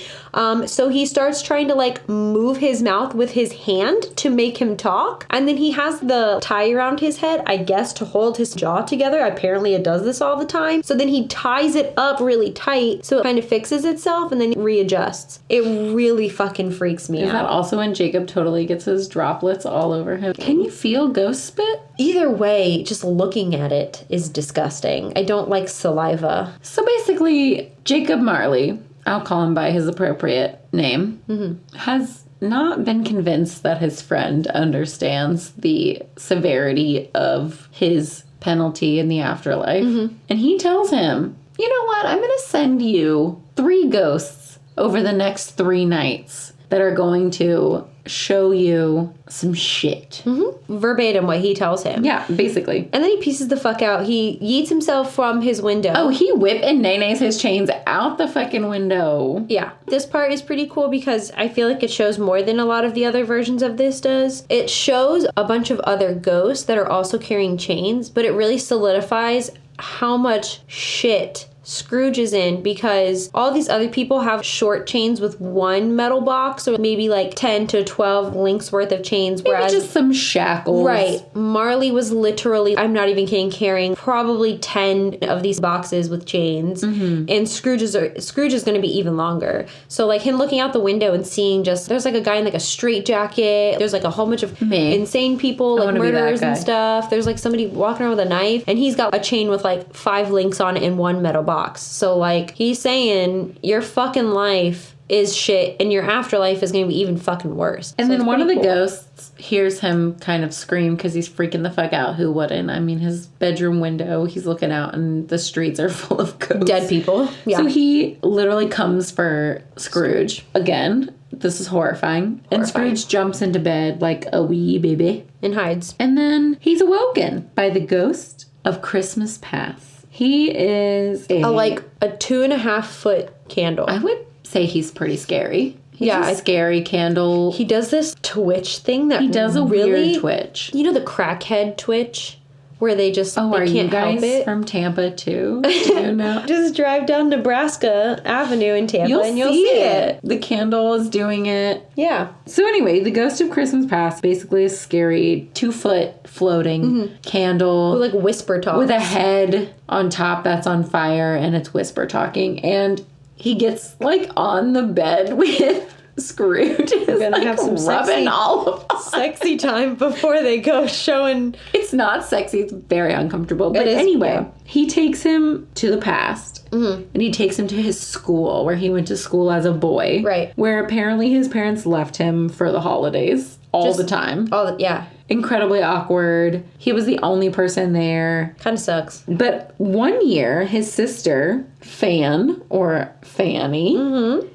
So he starts trying to like move his mouth with his hand to make him talk. And then he has the tie around his head, I guess, to hold his jaw together. Apparently it does this all the time. So then he ties it up really tight so it kind of fixes itself and then readjusts. It really fucking freaks me out. Is that also when Jacob totally gets his droplets all over him? Can you feel ghost spit? Either way, just looking at it is disgusting. I don't like saliva. So basically, Jacob Marley, I'll call him by his appropriate name, has not been convinced that his friend understands the severity of his penalty in the afterlife. And he tells him, you know what, I'm going to send you 3 ghosts over the next 3 nights that are going to show you some shit. Verbatim what he tells him. Yeah, basically. And then he pieces the fuck out. He yeets himself from his window. Oh, he whip and nays his chains out the fucking window. Yeah. This part is pretty cool because I feel like it shows more than a lot of the other versions of this does. It shows a bunch of other ghosts that are also carrying chains, but it really solidifies how much shit Scrooge is in because all these other people have short chains with one metal box or maybe like 10 to 12 links worth of chains. Maybe just some shackles. Right. Marley was literally, I'm not even kidding, carrying probably 10 of these boxes with chains. And Scrooge is going to be even longer. So like him looking out the window and seeing just, there's like a guy in like a straight jacket. There's like a whole bunch of insane people, like murderers and stuff. There's like somebody walking around with a knife and he's got a chain with like 5 links on it and one metal box. So like he's saying your fucking life is shit and your afterlife is going to be even fucking worse. And so then one of the ghosts hears him kind of scream because he's freaking the fuck out. Who wouldn't? I mean, his bedroom window, he's looking out and the streets are full of ghosts. Dead people. Yeah. So he literally comes for Scrooge. Again, this is horrifying. And Scrooge jumps into bed like a wee baby. And hides. And then he's awoken by the ghost of Christmas past. He is like a 2.5 foot candle. I would say he's pretty scary. He's a scary candle. He does this twitch thing that he does a really, weird twitch. You know the crackhead twitch? Where they just are can't you guys help it. From Tampa too? Do you know? Just drive down Nebraska Avenue in Tampa and you'll see it. The candle is doing it. Yeah. So anyway, the ghost of Christmas past basically is scary 2-foot floating candle. With like whisper talk. With a head on top that's on fire and it's whisper talking. And he gets like on the bed with Scrooge. Is gonna like have some rubbing all of sexy time before they go showing. It's not sexy. It's very uncomfortable. But anyway, he takes him to the past. And he takes him to his school where he went to school as a boy. Right. Where apparently his parents left him for the holidays all the time. Yeah. Incredibly awkward. He was the only person there. Kind of sucks. But one year, his sister Fan, or Fanny,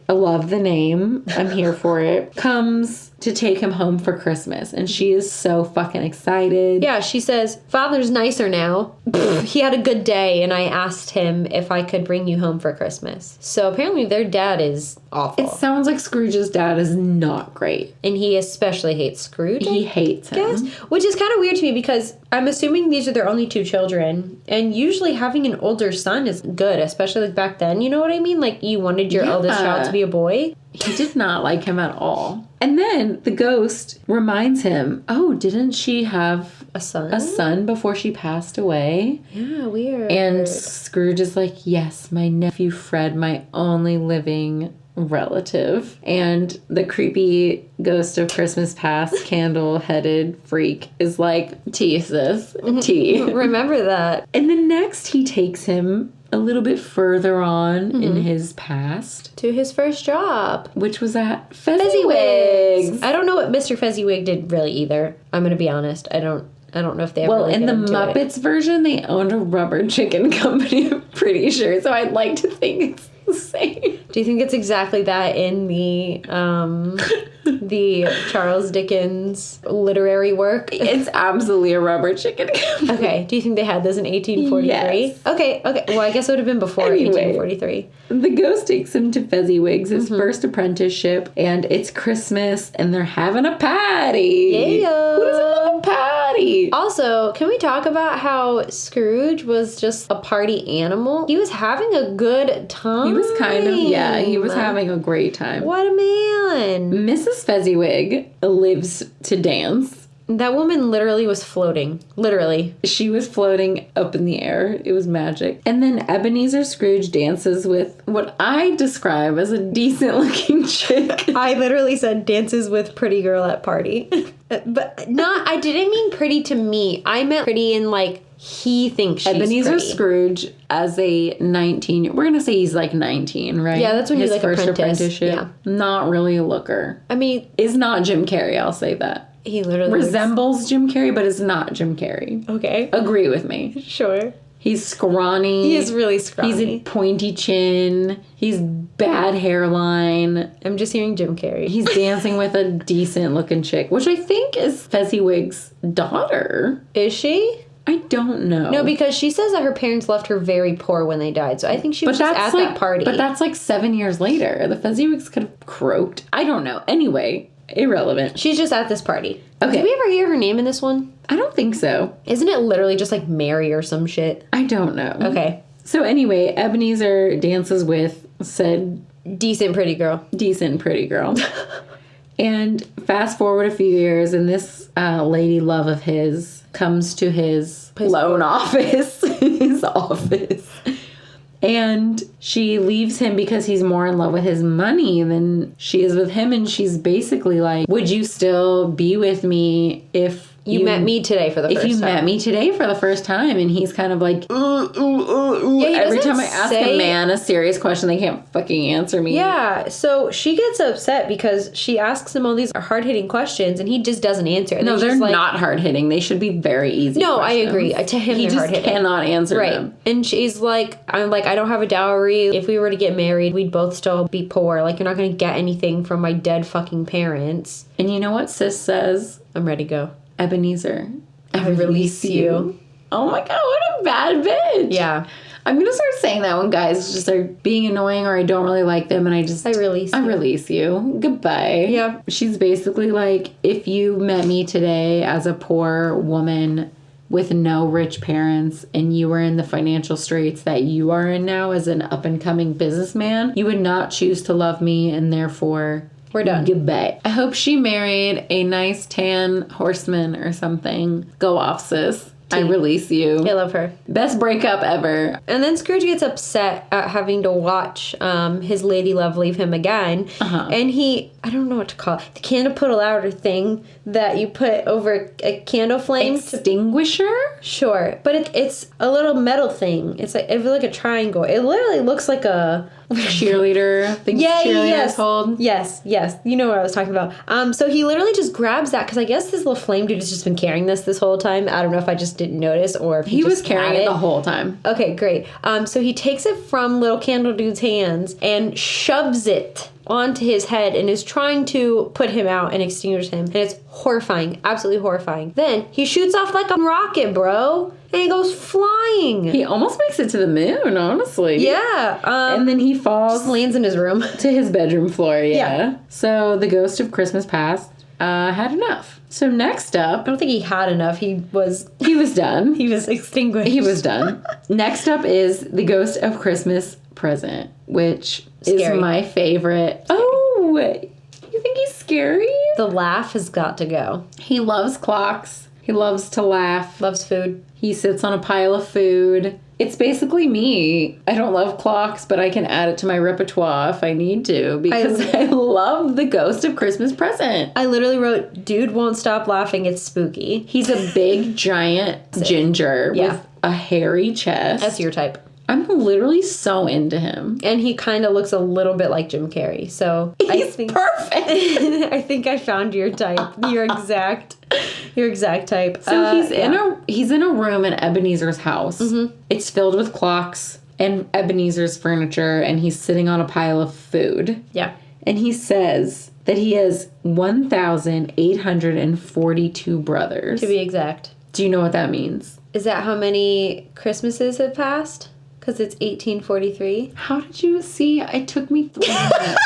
I love the name, I'm here for it, comes to take him home for Christmas. And she is so fucking excited. Yeah, she says, Father's nicer now. He had a good day, and I asked him if I could bring you home for Christmas. So apparently their dad is awful. It sounds like Scrooge's dad is not great. And he especially hates Scrooge. He hates him. Yes, which is kind of weird to me because I'm assuming these are their only 2 children. And usually having an older son is good, especially like back then. You know what I mean? Like you wanted your eldest child to be a boy. He did not like him at all. And then the ghost reminds him, oh, didn't she have A son? a son before she passed away? Yeah, weird. And Scrooge is like, yes, my nephew Fred, my only living relative. And the creepy ghost of Christmas past, candle-headed freak, is like, tea, sis, tea. Remember that. And then next he takes him a little bit further on in his past. To his first job. Which was at Fezziwig's. I don't know what Mr. Fezziwig did really either. I'm going to be honest. I don't know if they ever really in the get into Muppets version, they owned a rubber chicken company, I'm pretty sure. So I'd like to think it's the same. Do you think it's exactly that in the Charles Dickens literary work? It's absolutely a rubber chicken company. Okay. Do you think they had this in 1843? Yes. Okay. Well, I guess it would have been before 1843. The ghost takes him to Fezziwig's, his first apprenticeship, and it's Christmas, and they're having a party. Yeah. Who doesn't love a party? Also, can we talk about how Scrooge was just a party animal? He was having a good time. He was he was having a great time. What a man. Mrs. Fezziwig lives to dance. That woman literally was floating. Literally. She was floating up in the air. It was magic. And then Ebenezer Scrooge dances with what I describe as a decent looking chick. I literally said dances with pretty girl at party. But I didn't mean pretty to me. I meant pretty in like he thinks she's Ebenezer pretty. Scrooge as a 19, we're gonna say he's like 19, right? Yeah, that's when he's like first apprentice. apprenticeship. Yeah. Not really a looker. I mean, Is not Jim Carrey, I'll say that. he literally Resembles Jim Carrey, but is not Jim Carrey. Okay. Agree with me. Sure. He's scrawny. He is really scrawny. He's a pointy chin. He's bad hairline. I'm just hearing Jim Carrey. He's dancing with a decent looking chick, which I think is Fezziwig's daughter. Is she? I don't know. No, because she says that her parents left her very poor when they died. So I think she was just at that party. But that's like 7 years later. The Fezziwigs could have croaked. I don't know. Anyway, irrelevant. She's just at this party. Okay. Did we ever hear her name in this one? I don't think so. Isn't it literally just like Mary or some shit? I don't know. Okay. So anyway, Ebenezer dances with said Decent pretty girl. decent pretty girl. And fast forward a few years, and this lady love of his comes to his loan office, his office. And she leaves him because he's more in love with his money than she is with him. And she's basically like, would you still be with me if You met me today for the first time. If you met me today for the first time? And he's kind of like, Yeah, he every doesn't time I ask say- a man a serious question, they can't fucking answer me. Yeah, so she gets upset because she asks him all these hard-hitting questions and he just doesn't answer. And No, then they're she's like, not hard-hitting. They should be very easy No, I questions. agree. To him, He they're just hard-hitting. cannot answer Right. them. And she's like, I don't have a dowry. If we were to get married, we'd both still be poor. Like, you're not going to get anything from my dead fucking parents. And you know what sis says? I'm ready to go. Ebenezer, I release you. Oh my god, what a bad bitch. Yeah. I'm going to start saying that when guys just are being annoying or I don't really like them and I release you. Goodbye. Yeah. She's basically like, if you met me today as a poor woman with no rich parents and you were in the financial straits that you are in now as an up-and-coming businessman, you would not choose to love me and therefore... We're done. Goodbye. I hope she married a nice tan horseman or something. Go off, sis. I release you. I love her. Best breakup ever. And then Scrooge gets upset at having to watch his lady love leave him again. Uh-huh. And I don't know what to call it. The candle put a louder thing that you put over a candle flame. Extinguisher? Sure. But it's a little metal thing. It's like a triangle. It literally looks like a cheerleader. Things cheerleaders hold. Yes. You know what I was talking about. So he literally just grabs that because I guess this little flame dude has just been carrying this whole time. I don't know if I just didn't notice or if He was carrying it the whole time. Okay, great. So he takes it from little candle dude's hands and shoves it onto his head and is trying to put him out and extinguish him. And it's horrifying. Absolutely horrifying. Then he shoots off like a rocket, bro. And he goes flying. He almost makes it to the moon, honestly. Yeah. And then he falls. Just lands in his room. To his bedroom floor, yeah. So the ghost of Christmas past had enough. So next up. I don't think he had enough. He was done. He was extinguished. He was done. Next up is the ghost of Christmas present, which Scary. is my favorite. Oh, you think he's scary? The laugh has got to go. He loves clocks. He loves to laugh. Loves food. He sits on a pile of food. It's basically me. I don't love clocks, but I can add it to my repertoire if I need to because I love the ghost of Christmas present. I literally wrote, dude won't stop laughing, it's spooky. He's a big, giant ginger with a hairy chest. That's your type. I'm literally so into him. And he kind of looks a little bit like Jim Carrey. So He's I think perfect. I think I found your type. Your exact type. So he's in a room in Ebenezer's house. Mm-hmm. It's filled with clocks and Ebenezer's furniture, and he's sitting on a pile of food. Yeah. And he says that he has 1,842 brothers. To be exact. Do you know what that means? Is that how many Christmases have passed? Because it's 1843. How did you see? It took me 3 minutes.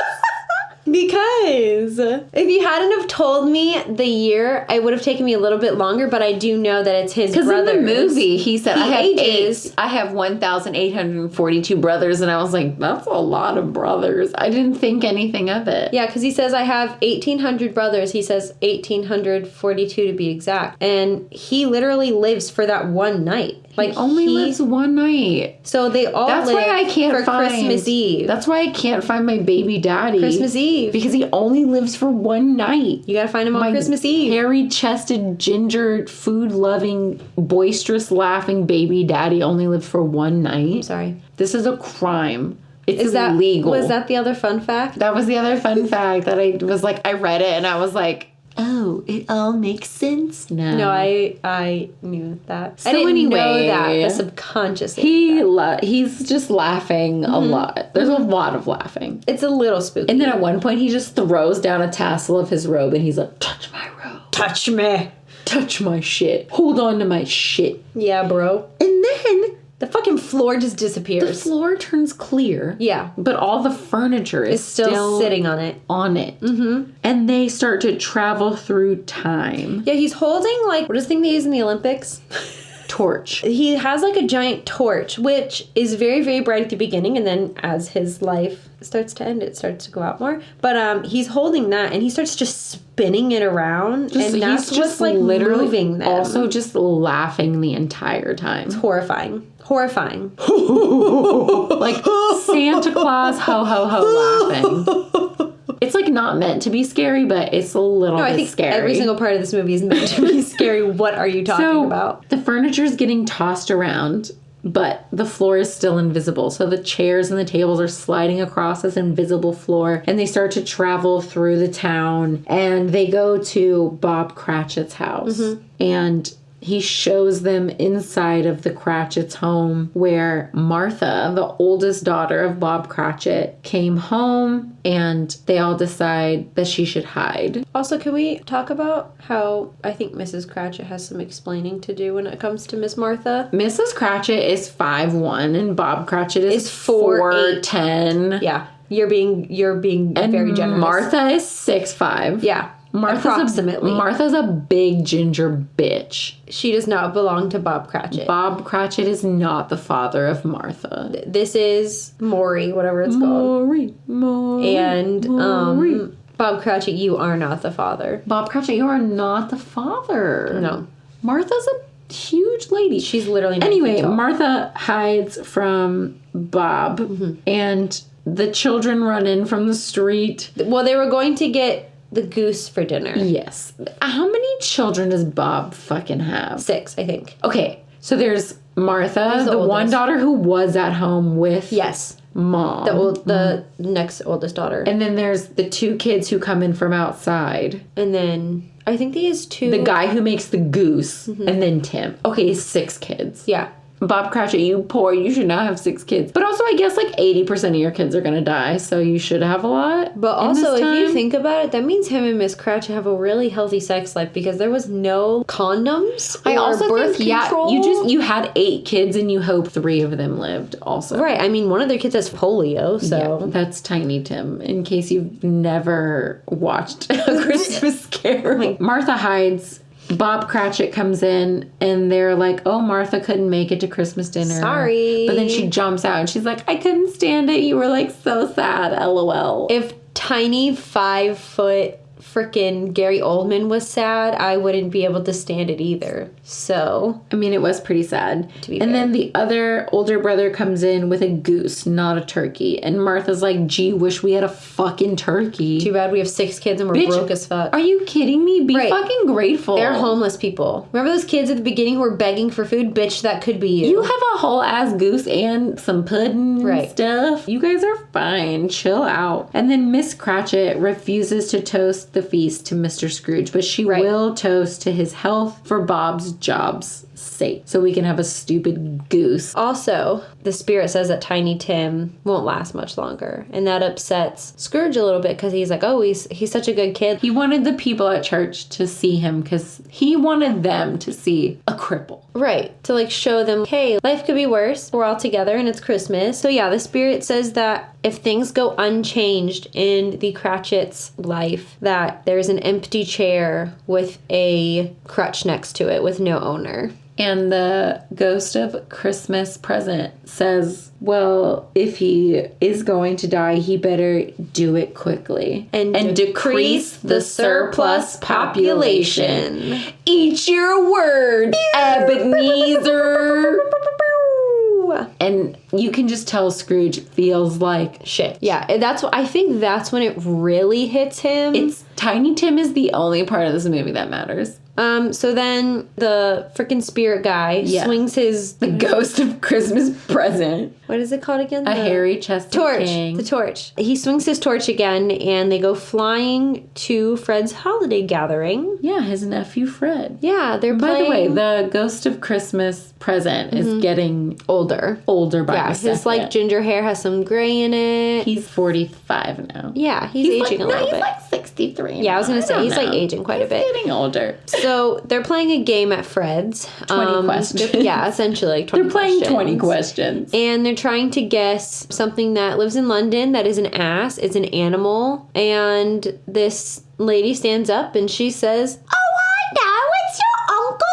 Because if you hadn't have told me the year, it would have taken me a little bit longer, but I do know that it's his brothers. Because in the movie, he said, I have 1,842 brothers, and I was like, that's a lot of brothers. I didn't think anything of it. Yeah, because he says, I have 1,800 brothers. He says 1,842 to be exact. And he literally lives for that one night. Like, he only lives one night. So they all live for Christmas Eve. That's why I can't find my baby daddy. Christmas Eve. Because he only lives for one night. You gotta find him on Christmas Eve. Hairy-chested, ginger, food-loving, boisterous, laughing baby daddy only lives for one night. I'm sorry. This is a crime. It's illegal. Was that the other fun fact? That was the other fun fact that I was like, I read it and I was like, oh, it all makes sense now. No, I knew that. So I didn't know that, anyway, the subconscious. He's just laughing a lot. There's a lot of laughing. It's a little spooky. And then at one point, he just throws down a tassel of his robe and he's like, touch my robe. Touch me. Touch my shit. Hold on to my shit. Yeah, bro. And then the fucking floor just disappears. The floor turns clear. Yeah. But all the furniture is still sitting on it. Mm-hmm. And they start to travel through time. Yeah, he's holding, like, what is the thing they use in the Olympics? Torch. He has, like, a giant torch, which is very, very bright at the beginning, and then as his life starts to end, it starts to go out more. But he's holding that, and he starts just spinning it around, and that's what's, like, literally moving them. Also just laughing the entire time. It's horrifying. Horrifying. Like Santa Claus ho ho ho laughing. It's like not meant to be scary, but it's a little bit scary. Every single part of this movie is meant to be scary. What are you talking about? The furniture is getting tossed around, but the floor is still invisible. So the chairs and the tables are sliding across this invisible floor, and they start to travel through the town, and they go to Bob Cratchit's house. Mm-hmm. And he shows them inside of the Cratchit's home where Martha, the oldest daughter of Bob Cratchit, came home, and they all decide that she should hide. Also, can we talk about how I think Mrs. Cratchit has some explaining to do when it comes to Miss Martha? Mrs. Cratchit is 5'1", and Bob Cratchit is 4'10". Yeah. You're being very generous. Martha is 6'5". Yeah. Approximately. Martha's a big ginger bitch. She does not belong to Bob Cratchit. Bob Cratchit is not the father of Martha. This is Maury, whatever it's called. Maury. And Bob Cratchit, you are not the father. Bob Cratchit, you are not the father. No. Martha's a huge lady. She's literally Anyway, Martha hides from Bob, and the children run in from the street. Well, they were going to get the goose for dinner. Yes. How many children does Bob fucking have? 6, I think. Okay. So there's Martha, Who's the the one oldest? daughter who was at home with Yes. mom. The next oldest daughter. And then there's the 2 kids who come in from outside. And then I think he has 2. The guy who makes the goose, and then Tim. Okay, 6 kids. Yeah. Bob Cratchit, you poor, you should not have 6 kids. But also, I guess like 80% of your kids are gonna die, so you should have a lot. But also, if you think about it, that means him and Miss Cratchit have a really healthy sex life because there was no condoms or I also birth think, control. you had 8 kids and you hope 3 of them lived also. Right. I mean, one of their kids has polio, so. Yeah, that's Tiny Tim, in case you've never watched A Christmas Carol. Martha hides. Bob Cratchit comes in and they're like, oh, Martha couldn't make it to Christmas dinner. Sorry. But then she jumps out and she's like, I couldn't stand it. You were like so sad. LOL. If tiny 5-foot frickin' Gary Oldman was sad, I wouldn't be able to stand it either. So. I mean, it was pretty sad. To be and fair. then the other older brother comes in with a goose, not a turkey. And Martha's like, gee, wish we had a fucking turkey. Too bad we have 6 kids and we're Bitch, broke as fuck. Are you kidding me? Be Right. fucking grateful. They're homeless people. Remember those kids at the beginning who were begging for food? Bitch, that could be you. You have a whole ass goose and some pudding Right. and stuff. You guys are fine. Chill out. And then Miss Cratchit refuses to toast the feast to Mr. Scrooge, but she Right. will toast to his health for Bob's job's sake. So we can have a stupid goose. Also, the spirit says that Tiny Tim won't last much longer. And that upsets Scrooge a little bit because he's like, oh, he's such a good kid. He wanted the people at church to see him because he wanted them to see a cripple. Right. To like show them, hey, life could be worse. We're all together and it's Christmas. So yeah, the spirit says that if things go unchanged in the Cratchit's life, that there's an empty chair with a crutch next to it with no owner. And the ghost of Christmas present says, well, if he is going to die, he better do it quickly. And decrease the surplus population. Eat your words, Ebenezer. And you can just tell Scrooge feels like shit. Yeah, I think that's when it really hits him. It's Tiny Tim is the only part of this movie that matters. So then the freaking spirit guy swings his... The ghost of Christmas present. What is it called again? A hairy chested torch. king. The torch. He swings his torch again, and they go flying to Fred's holiday gathering. Yeah, his nephew Fred. Yeah, they're By playing... the way, the ghost of Christmas present is getting older by Yeah, the second. his like ginger hair has some gray in it. He's 45 now. Yeah, he's aging a little he's bit. like 63. Yeah, I was gonna say he's like aging aging quite a bit. Getting older. So they're playing a game at Fred's. 20 questions. Yeah, essentially like 20 They're playing questions. 20 questions. And they're trying to guess something that lives in London that is an ass. It's an animal. And this lady stands up and she says, oh, I know, it's your Uncle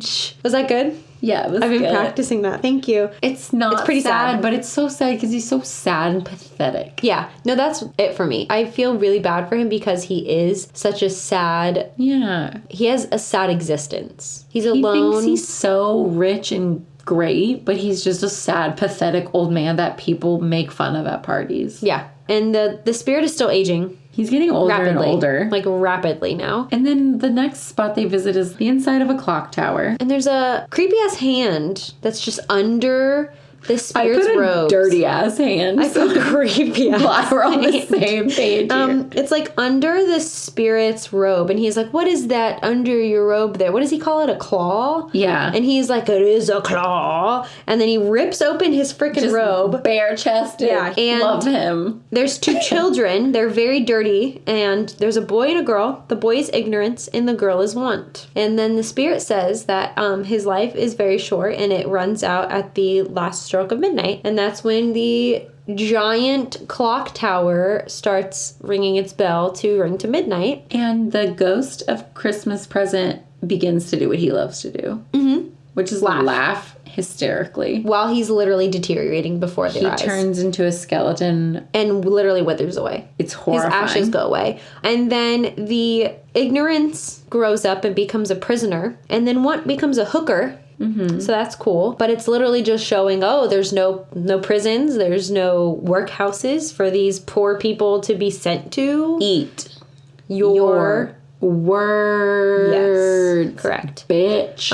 Scrooge. Was that good? Yeah, it was I've been good. practicing that. Thank you. It's not It's pretty sad. but it's so sad because he's so sad and pathetic. Yeah, no, that's it for me. I feel really bad for him because he is such a sad... Yeah. He has a sad existence. He's He alone. thinks he's so rich and great, but he's just a sad, pathetic old man that people make fun of at parties. Yeah, and the spirit is still aging. He's getting older Rapidly. and older. Like, rapidly now. And then the next spot they visit is the inside of a clock tower. And there's a creepy-ass hand that's just under the spirit's I put a robes. dirty ass hand. I feel creepy ass. Glad we're on the same page here. It's like under the spirit's robe, and he's like, "What is that under your robe there? What does he call it? A claw?" Yeah. And he's like, "It is a claw." And then he rips open his freaking robe. Bare chested. Yeah, and love him. There's 2 children. They're very dirty, and there's a boy and a girl. The boy is ignorance, and the girl is want. And then the spirit says that his life is very short, and it runs out at the last stroke of midnight. And that's when the giant clock tower starts ringing its bell to ring to midnight. And the ghost of Christmas present begins to do what he loves to do. Mm-hmm. Which is laugh hysterically. While he's literally deteriorating before their eyes. He turns into a skeleton. And literally withers away. It's horrifying. His ashes go away. And then the ignorance grows up and becomes a prisoner. And then want becomes a hooker. Mm-hmm. So that's cool. But it's literally just showing, there's no prisons. There's no workhouses for these poor people to be sent to. Eat Your Words. Yes. Correct. Bitch.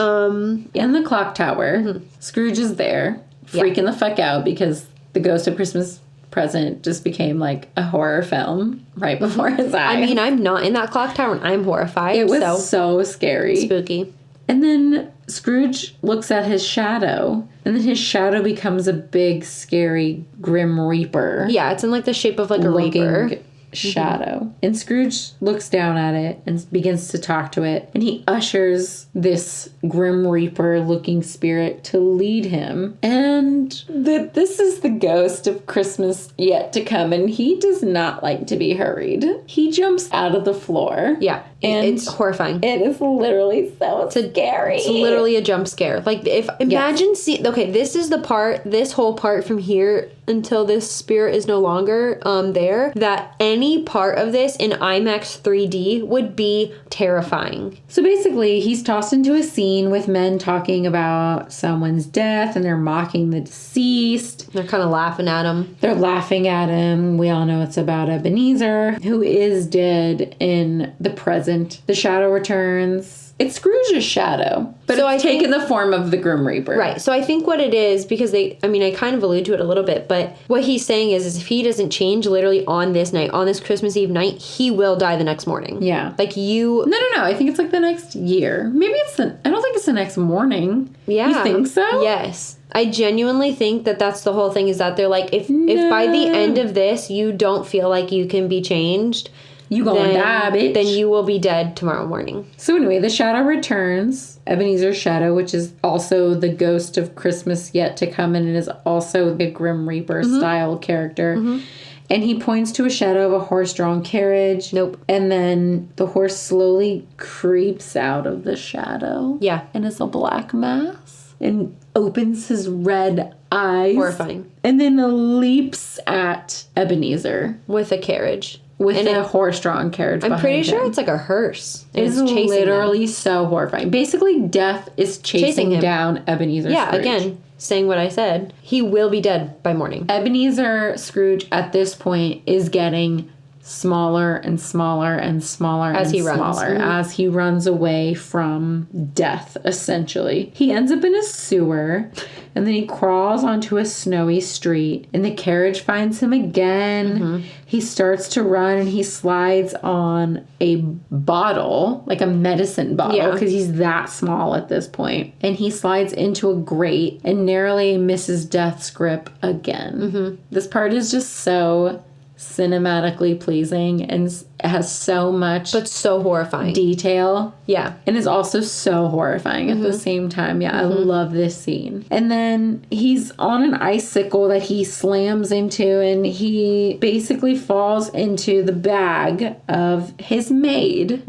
In the clock tower, Scrooge is there, freaking the fuck out because the Ghost of Christmas Present just became like a horror film right before his eyes. I mean, I'm not in that clock tower and I'm horrified. It was so scary. Spooky. And then Scrooge looks at his shadow, and then his shadow becomes a big, scary, grim reaper. Yeah, it's in like the shape of like a reaper. Shadow. And Scrooge looks down at it and begins to talk to it, and he ushers this grim reaper looking spirit to lead him, and this is the Ghost of Christmas Yet to Come, and he does not like to be hurried. He jumps out of the floor. Yeah, and it's horrifying. It is literally so scary. It's literally a jump scare. Like, if imagine okay, this is the part, this whole part from here until this spirit is no longer there, that any part of this in IMAX 3D would be terrifying. So basically, he's tossed into a scene with men talking about someone's death, and they're mocking the deceased. They're kind of laughing at him. They're laughing at him. We all know it's about Ebenezer, who is dead in the present. The shadow returns. It's Scrooge's shadow, but so it's taken the form of the Grim Reaper. Right. So I think what it is, because I kind of allude to it a little bit, but what he's saying is if he doesn't change literally on this night, on this Christmas Eve night, he will die the next morning. Yeah. Like you... No. I think it's like the next year. Maybe I don't think it's the next morning. Yeah. You think so? Yes. I genuinely think that that's the whole thing, is that they're like, if by the end of this you don't feel like you can be changed... You gonna die, bitch. Then you will be dead tomorrow morning. So anyway, the shadow returns. Ebenezer's shadow, which is also the Ghost of Christmas Yet to Come, and it is also the Grim Reaper style character. And he points to a shadow of a horse-drawn carriage. Nope. And then the horse slowly creeps out of the shadow. Yeah. And it's a black mass. And opens his red eyes. Horrifying. And then leaps at Ebenezer. With a carriage. With a horse-drawn carriage. I'm pretty sure it's like a hearse. It's literally so horrifying. Basically, death is chasing him down Ebenezer Scrooge. Yeah, again, saying what I said. He will be dead by morning. Ebenezer Scrooge, at this point, is getting smaller and smaller and smaller as and he runs. smaller as he runs away from death, essentially. He ends up in a sewer, and then he crawls onto a snowy street, and the carriage finds him again. He starts to run, and he slides on a bottle, like a medicine bottle, because he's that small at this point. And he slides into a grate and narrowly misses Death's grip again. This part is just so cinematically pleasing and has so much, but so horrifying detail. Yeah. And is also so horrifying at the same time. Yeah, I love this scene. And then he's on an icicle that he slams into, and he basically falls into the bag of his maid.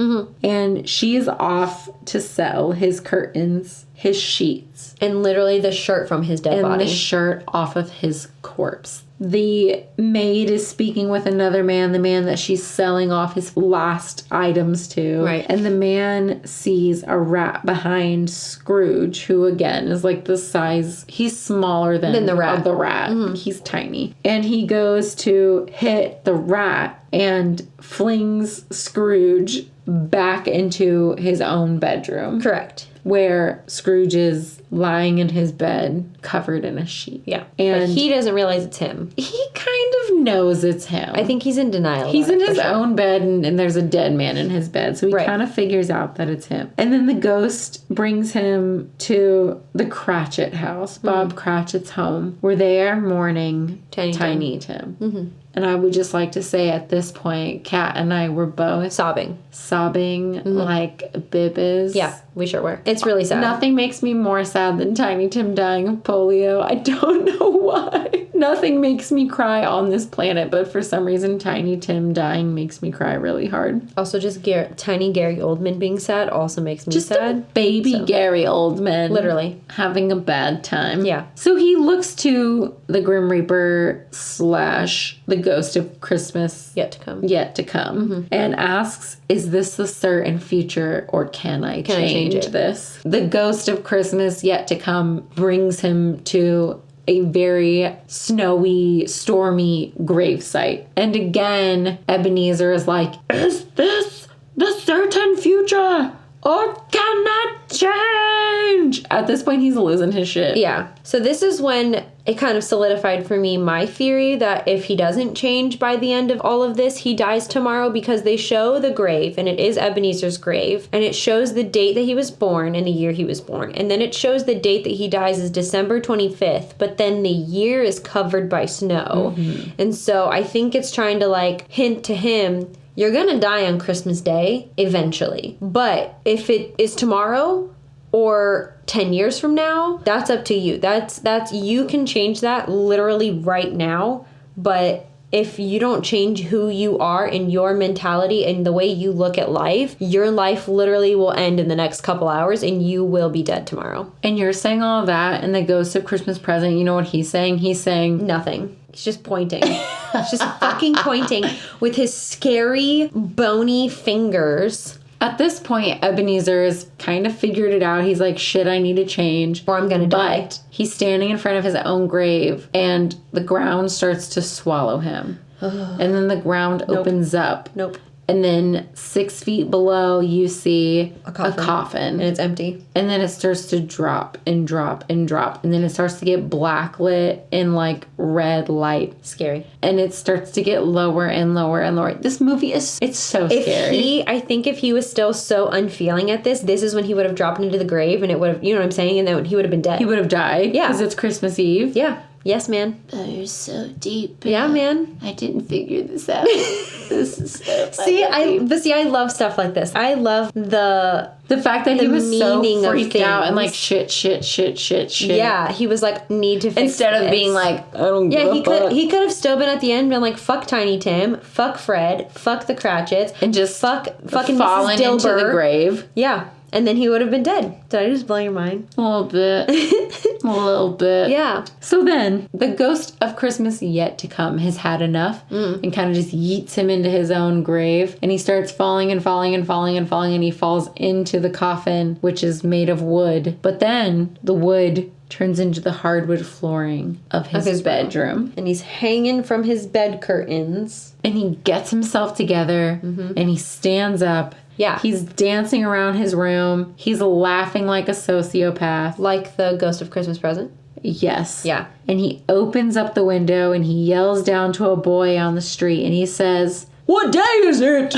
And she is off to sell his curtains, his sheets, and literally the shirt from his dead body. And the shirt off of his corpse. The maid is speaking with another man, the man that she's selling off his last items to. Right. And the man sees a rat behind Scrooge, who again is like the size, he's smaller than the rat. He's tiny. And he goes to hit the rat and flings Scrooge back into his own bedroom. Correct. Where Scrooge is lying in his bed covered in a sheet. Yeah. And but he doesn't realize it's him. He kind of knows it's him. I think he's in denial. He's in his own bed, and there's a dead man in his bed. So he kind of figures out that it's him. And then the ghost brings him to the Cratchit house, Bob Cratchit's home, where they are mourning Tiny Tim. And I would just like to say at this point, Kat and I were both sobbing like bibbies. Yeah, we sure were. It's really sad. Nothing makes me more sad than Tiny Tim dying of polio. I don't know why. Nothing makes me cry on this planet, but for some reason, Tiny Tim dying makes me cry really hard. Also, just tiny Gary Oldman being sad also makes me just sad. A baby Gary Oldman. Literally. Having a bad time. Yeah. So he looks to the Grim Reaper / the Ghost of Christmas Yet to come. And asks, is this the certain future, or can I change this? The Ghost of Christmas Yet to Come brings him to a very snowy, stormy gravesite. And again, Ebenezer is like, is this the certain future or cannot change. At this point, he's losing his shit. Yeah. So this is when it kind of solidified for me my theory that if he doesn't change by the end of all of this, he dies tomorrow, because they show the grave, and it is Ebenezer's grave, and it shows the date that he was born and the year he was born. And then it shows the date that he dies is December 25th, but then the year is covered by snow. And so I think it's trying to like hint to him, you're gonna die on Christmas Day eventually. But if it is tomorrow or 10 years from now, that's up to you. That's you can change that literally right now. But if you don't change who you are and your mentality and the way you look at life, your life literally will end in the next couple hours and you will be dead tomorrow. And you're saying all of that, and the Ghost of Christmas Present, you know what he's saying? He's saying nothing. He's just pointing. He's just fucking pointing with his scary, bony fingers. At this point, Ebenezer has kind of figured it out. He's like, shit, I need to change. Or I'm gonna die. But he's standing in front of his own grave, and the ground starts to swallow him. And then the ground opens up. And then 6 feet below, you see a coffin. And it's empty. And then it starts to drop and drop and drop. And then it starts to get black lit in like red light. Scary. And it starts to get lower and lower and lower. This movie it's so scary. I think if he was still so unfeeling at this is when he would have dropped into the grave, and it would have, you know what I'm saying? And then he would have been dead. He would have died. Yeah. Because it's Christmas Eve. Yeah. Yes, man. Oh, you're so deep. Yeah, man. I didn't figure this out. This is so I love stuff like this. I love the fact that he was so freaked out and like shit. Yeah, he was like, need to fix instead of being like, I don't give a fuck. He could have still been at the end, been like, fuck Tiny Tim, fuck Fred, fuck the Cratchits, and just fucking fallen Mrs. Dilber. into the grave. Yeah. And then he would have been dead. Did I just blow your mind? A little bit. A little bit. Yeah. So then, the Ghost of Christmas Yet to Come has had enough and kind of just yeets him into his own grave. And he starts falling and falling and falling and falling, and he falls into the coffin, which is made of wood. But then the wood turns into the hardwood flooring of his bedroom. And he's hanging from his bed curtains. And he gets himself together and he stands up. Yeah. He's dancing around his room. He's laughing like a sociopath. Like the Ghost of Christmas Present? Yes. Yeah. And he opens up the window and he yells down to a boy on the street and he says, "What day is it?"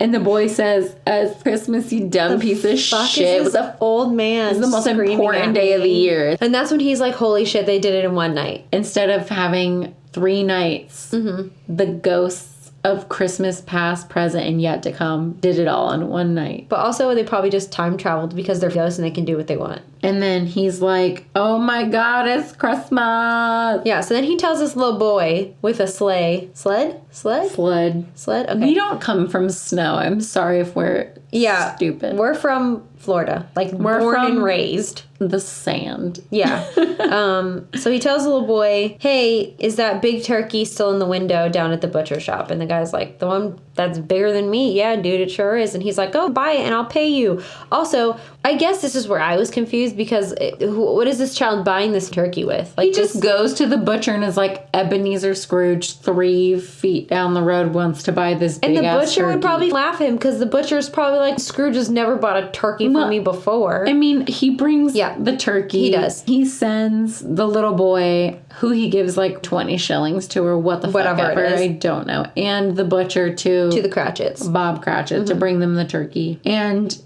And the boy says, "It's Christmas, you dumb piece of shit." Is this old man. It's the most important day of the year. And that's when he's like, holy shit, they did it in one night. Instead of having 3 nights, the ghosts of Christmas past, present, and yet to come did it all in one night. But also they probably just time traveled because they're ghosts and they can do what they want. And then he's like, "Oh my God, it's Christmas." Yeah, so then he tells this little boy with a sleigh. Sled? Okay. We don't come from snow. I'm sorry if we're stupid. We're from Florida. Like, we're born and raised. The sand. Yeah. So he tells the little boy, "Hey, is that big turkey still in the window down at the butcher shop?" And the guy's like, "The one that's bigger than me? Yeah, dude, it sure is." And he's like, "Oh, buy it and I'll pay you." Also, I guess this is where I was confused because what is this child buying this turkey with? Like, he just goes to the butcher and is like, Ebenezer Scrooge 3 feet down the road wants to buy this big ass turkey. And the butcher would probably laugh at him because the butcher's probably like, Scrooge has never bought a turkey for me before. I mean, he brings the turkey. He does. He sends the little boy, who he gives like 20 shillings to or whatever it is. I don't know. And the butcher to the Cratchits. Bob Cratchit to bring them the turkey. And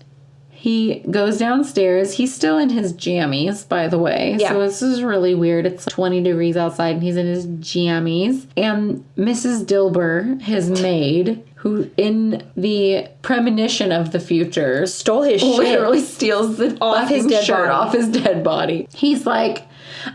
he goes downstairs. He's still in his jammies, by the way. Yeah. So this is really weird. It's 20 degrees outside and he's in his jammies. And Mrs. Dilber, his maid, who in the premonition of the future stole his shit. Literally steals the off his dead shirt body. off his dead body. He's like,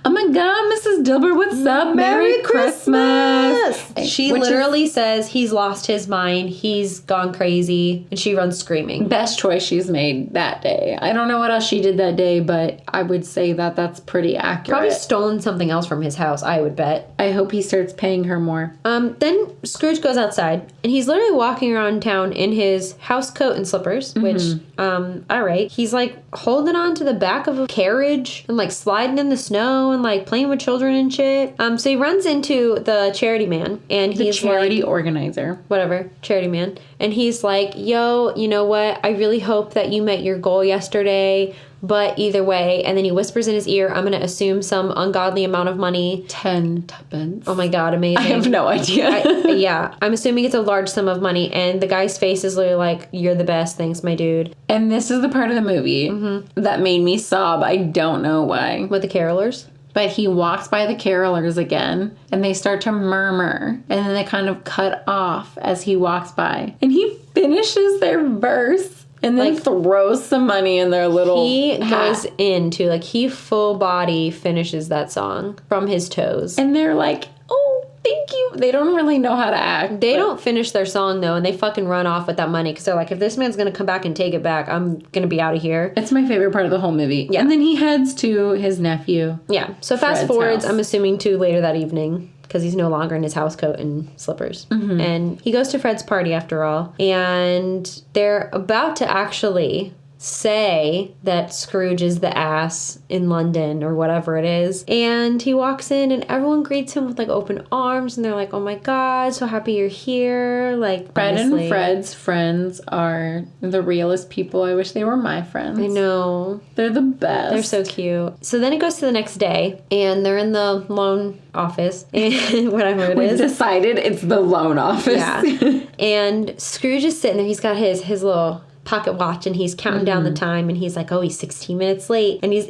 "Oh my God, Mrs. Dilber, what's up? Merry Christmas!" She literally says he's lost his mind. He's gone crazy. And she runs screaming. Best choice she's made that day. I don't know what else she did that day, but I would say that that's pretty accurate. Probably stolen something else from his house, I would bet. I hope he starts paying her more. Then Scrooge goes outside, and he's literally walking around town in his house coat and slippers, which, all right. He's like holding on to the back of a carriage and like sliding in the snow and like playing with children and shit. So he runs into the charity man, and he's charity like, organizer. whatever, charity man. And he's like, yo, you know what? I really hope that you met your goal yesterday. But either way, and then he whispers in his ear, I'm going to assume some ungodly amount of money. 10 tuppence. Oh my God, amazing. I have no idea. Yeah, I'm assuming it's a large sum of money. And the guy's face is literally like, you're the best. Thanks, my dude. And this is the part of the movie that made me sob. I don't know why. With the carolers? But he walks by the carolers again, and they start to murmur, and then they kind of cut off as he walks by. And he finishes their verse. And then like, throws some money in their little He hat. goes into, like, he full body finishes that song from his toes. And they're like, oh, thank you. They don't really know how to act. They don't finish their song, though, and they fucking run off with that money. Because they're like, if this man's going to come back and take it back, I'm going to be out of here. It's my favorite part of the whole movie. Yeah. And then he heads to his nephew. Yeah. So fast forwards, I'm assuming, to later that evening. Because he's no longer in his house coat and slippers. Mm-hmm. And he goes to Fred's party after all. And they're about to actually say that Scrooge is the ass in London or whatever it is. And he walks in and everyone greets him with like open arms. And they're like, oh my God, so happy you're here. Like, Fred honestly. and Fred's friends are the realest people. I wish they were my friends. I know. They're the best. They're so cute. So then it goes to the next day and they're in the loan office and whatever it is. We've decided it's the loan office. Yeah. And Scrooge is sitting there. He's got his little pocket watch and he's counting down the time and he's like, oh, he's 16 minutes late. And he's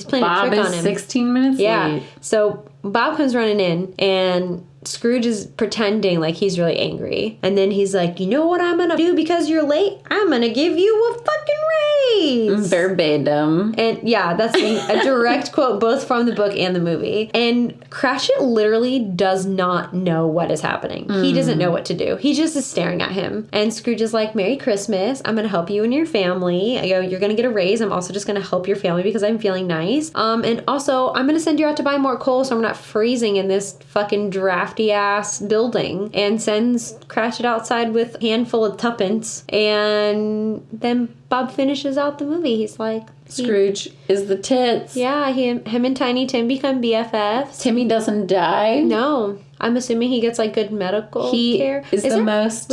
playing a trick on him. 16 minutes late. So Bob comes running in and Scrooge is pretending like he's really angry. And then he's like, you know what I'm going to do because you're late? I'm going to give you a fucking raise. Verbatim. And yeah, that's a direct quote both from the book and the movie. And Cratchit literally does not know what is happening. He doesn't know what to do. He just is staring at him. And Scrooge is like, Merry Christmas. I'm going to help you and your family. You're going to get a raise. I'm also just going to help your family because I'm feeling nice. And also, I'm going to send you out to buy more coal so I'm not freezing in this fucking drafty ass building. And sends Cratchit outside with a handful of tuppence. And then Bob finishes out the movie. He's like... Scrooge is the tits. Yeah, him and Tiny Tim become BFFs. Timmy doesn't die. No. I'm assuming he gets, like, good medical care. Is the most...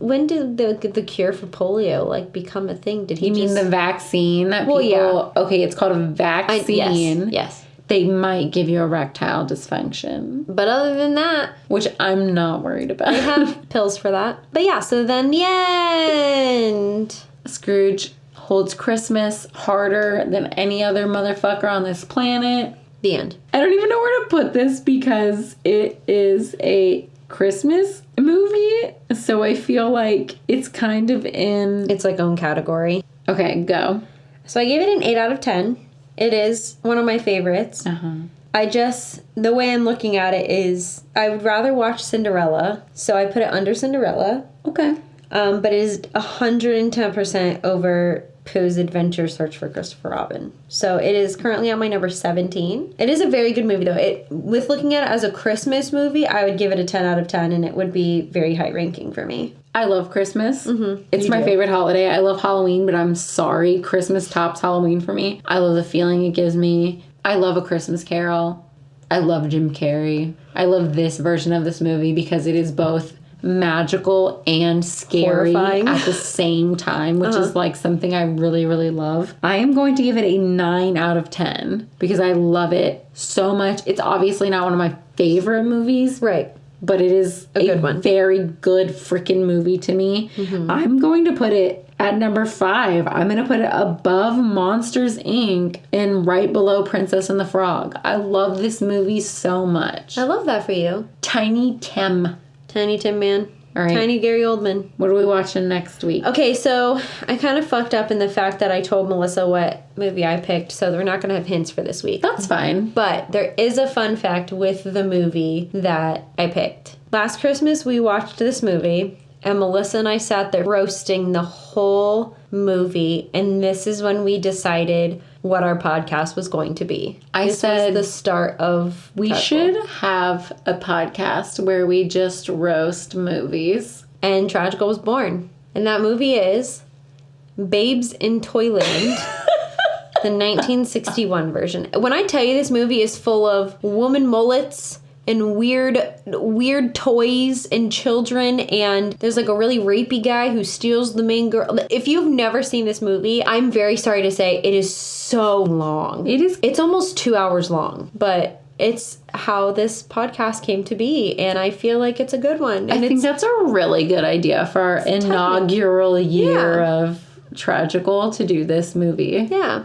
When did the cure for polio, like, become a thing? Did he mean the vaccine that people... yeah. Okay, it's called a vaccine. Yes. They might give you erectile dysfunction. But other than that... Which I'm not worried about. They have pills for that. But yeah, so then the end. Scrooge holds Christmas harder than any other motherfucker on this planet. The end. I don't even know where to put this because it is a Christmas movie. So I feel like it's kind of in... It's like own category. Okay, go. So I gave it an 8 out of 10. It is one of my favorites. The way I'm looking at it is I would rather watch Cinderella. So I put it under Cinderella. Okay. But it is 110% over Pooh's Adventure Search for Christopher Robin. So it is currently on my number 17. It is a very good movie, though. With looking at it as a Christmas movie, I would give it a 10 out of 10, and it would be very high ranking for me. I love Christmas. It's my favorite holiday. I love Halloween, but I'm sorry. Christmas tops Halloween for me. I love the feeling it gives me. I love A Christmas Carol. I love Jim Carrey. I love this version of this movie because it is both magical and scary horrifying at the same time, which is like something I really, really love. I am going to give it a 9 out of 10 because I love it so much. It's obviously not one of my favorite movies. Right. But it is a good one. Very good freaking movie to me. I'm going to put it at number 5. I'm going to put it above Monsters, Inc. and right below Princess and the Frog. I love this movie so much. I love that for you. Tiny Tim. Tiny Tim Man. All right. Tiny Gary Oldman. What are we watching next week? Okay, so I kind of fucked up in the fact that I told Melissa what movie I picked, so we're not going to have hints for this week. That's fine. But there is a fun fact with the movie that I picked. Last Christmas, we watched this movie, and Melissa and I sat there roasting the whole movie, and this is when we decided what our podcast was going to be. This was the start of we Tragical. should have a podcast where we just roast movies. And Tragical was born. And that movie is Babes in Toyland. The 1961 version. When I tell you this movie is full of woman mullets and weird toys and children, and there's like a really rapey guy who steals the main girl. If you've never seen this movie, I'm very sorry to say it is so long. It's almost 2 hours long, but it's how this podcast came to be, and I feel like it's a good one. And I think that's a really good idea for our inaugural year of Tragical to do this movie. Yeah.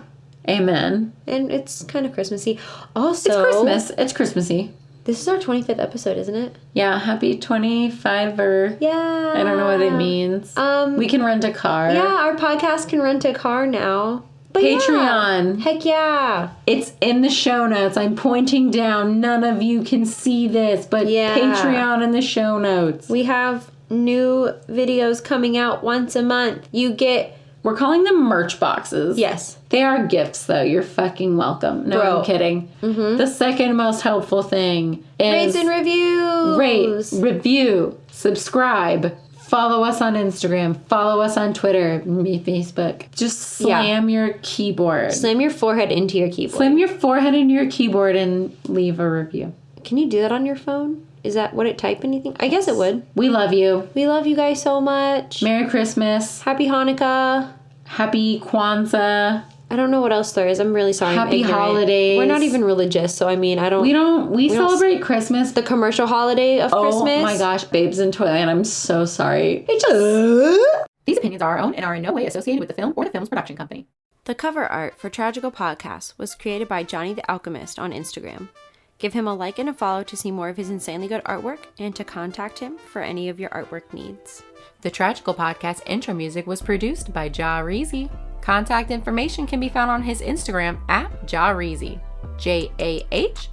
Amen. And it's kind of Christmassy. Also, it's Christmas. It's Christmassy. This is our 25th episode, isn't it? Yeah, happy 25er. Yeah. I don't know what it means. We can rent a car. Yeah, our podcast can rent a car now. But Patreon. Yeah. Heck yeah. It's in the show notes. I'm pointing down. None of you can see this, but Patreon in the show notes. We have new videos coming out once a month. We're calling them merch boxes. Yes. They are gifts, though. You're fucking welcome. No, I'm kidding. Mm-hmm. The second most helpful thing is... Rates and reviews. Rate, review, subscribe, follow us on Instagram, follow us on Twitter, Facebook. Just slam your keyboard. Slam your forehead into your keyboard. Slam your forehead into your keyboard and leave a review. Can you do that on your phone? Would it type anything? I guess it would. We love you. We love you guys so much. Merry Christmas. Happy Hanukkah. Happy Kwanzaa. I don't know what else there is. I'm really sorry. Happy holidays. We're not even religious, so I mean, We celebrate Christmas. The commercial holiday of Christmas. Oh my gosh, Babes in Toyland. I'm so sorry. These opinions are our own and are in no way associated with the film or the film's production company. The cover art for Tragical Podcast was created by Johnny the Alchemist on Instagram. Give him a like and a follow to see more of his insanely good artwork and to contact him for any of your artwork needs. The Tragical Podcast intro music was produced by Jahreezy. Contact information can be found on his Instagram at Jahreezy. Jahreezy.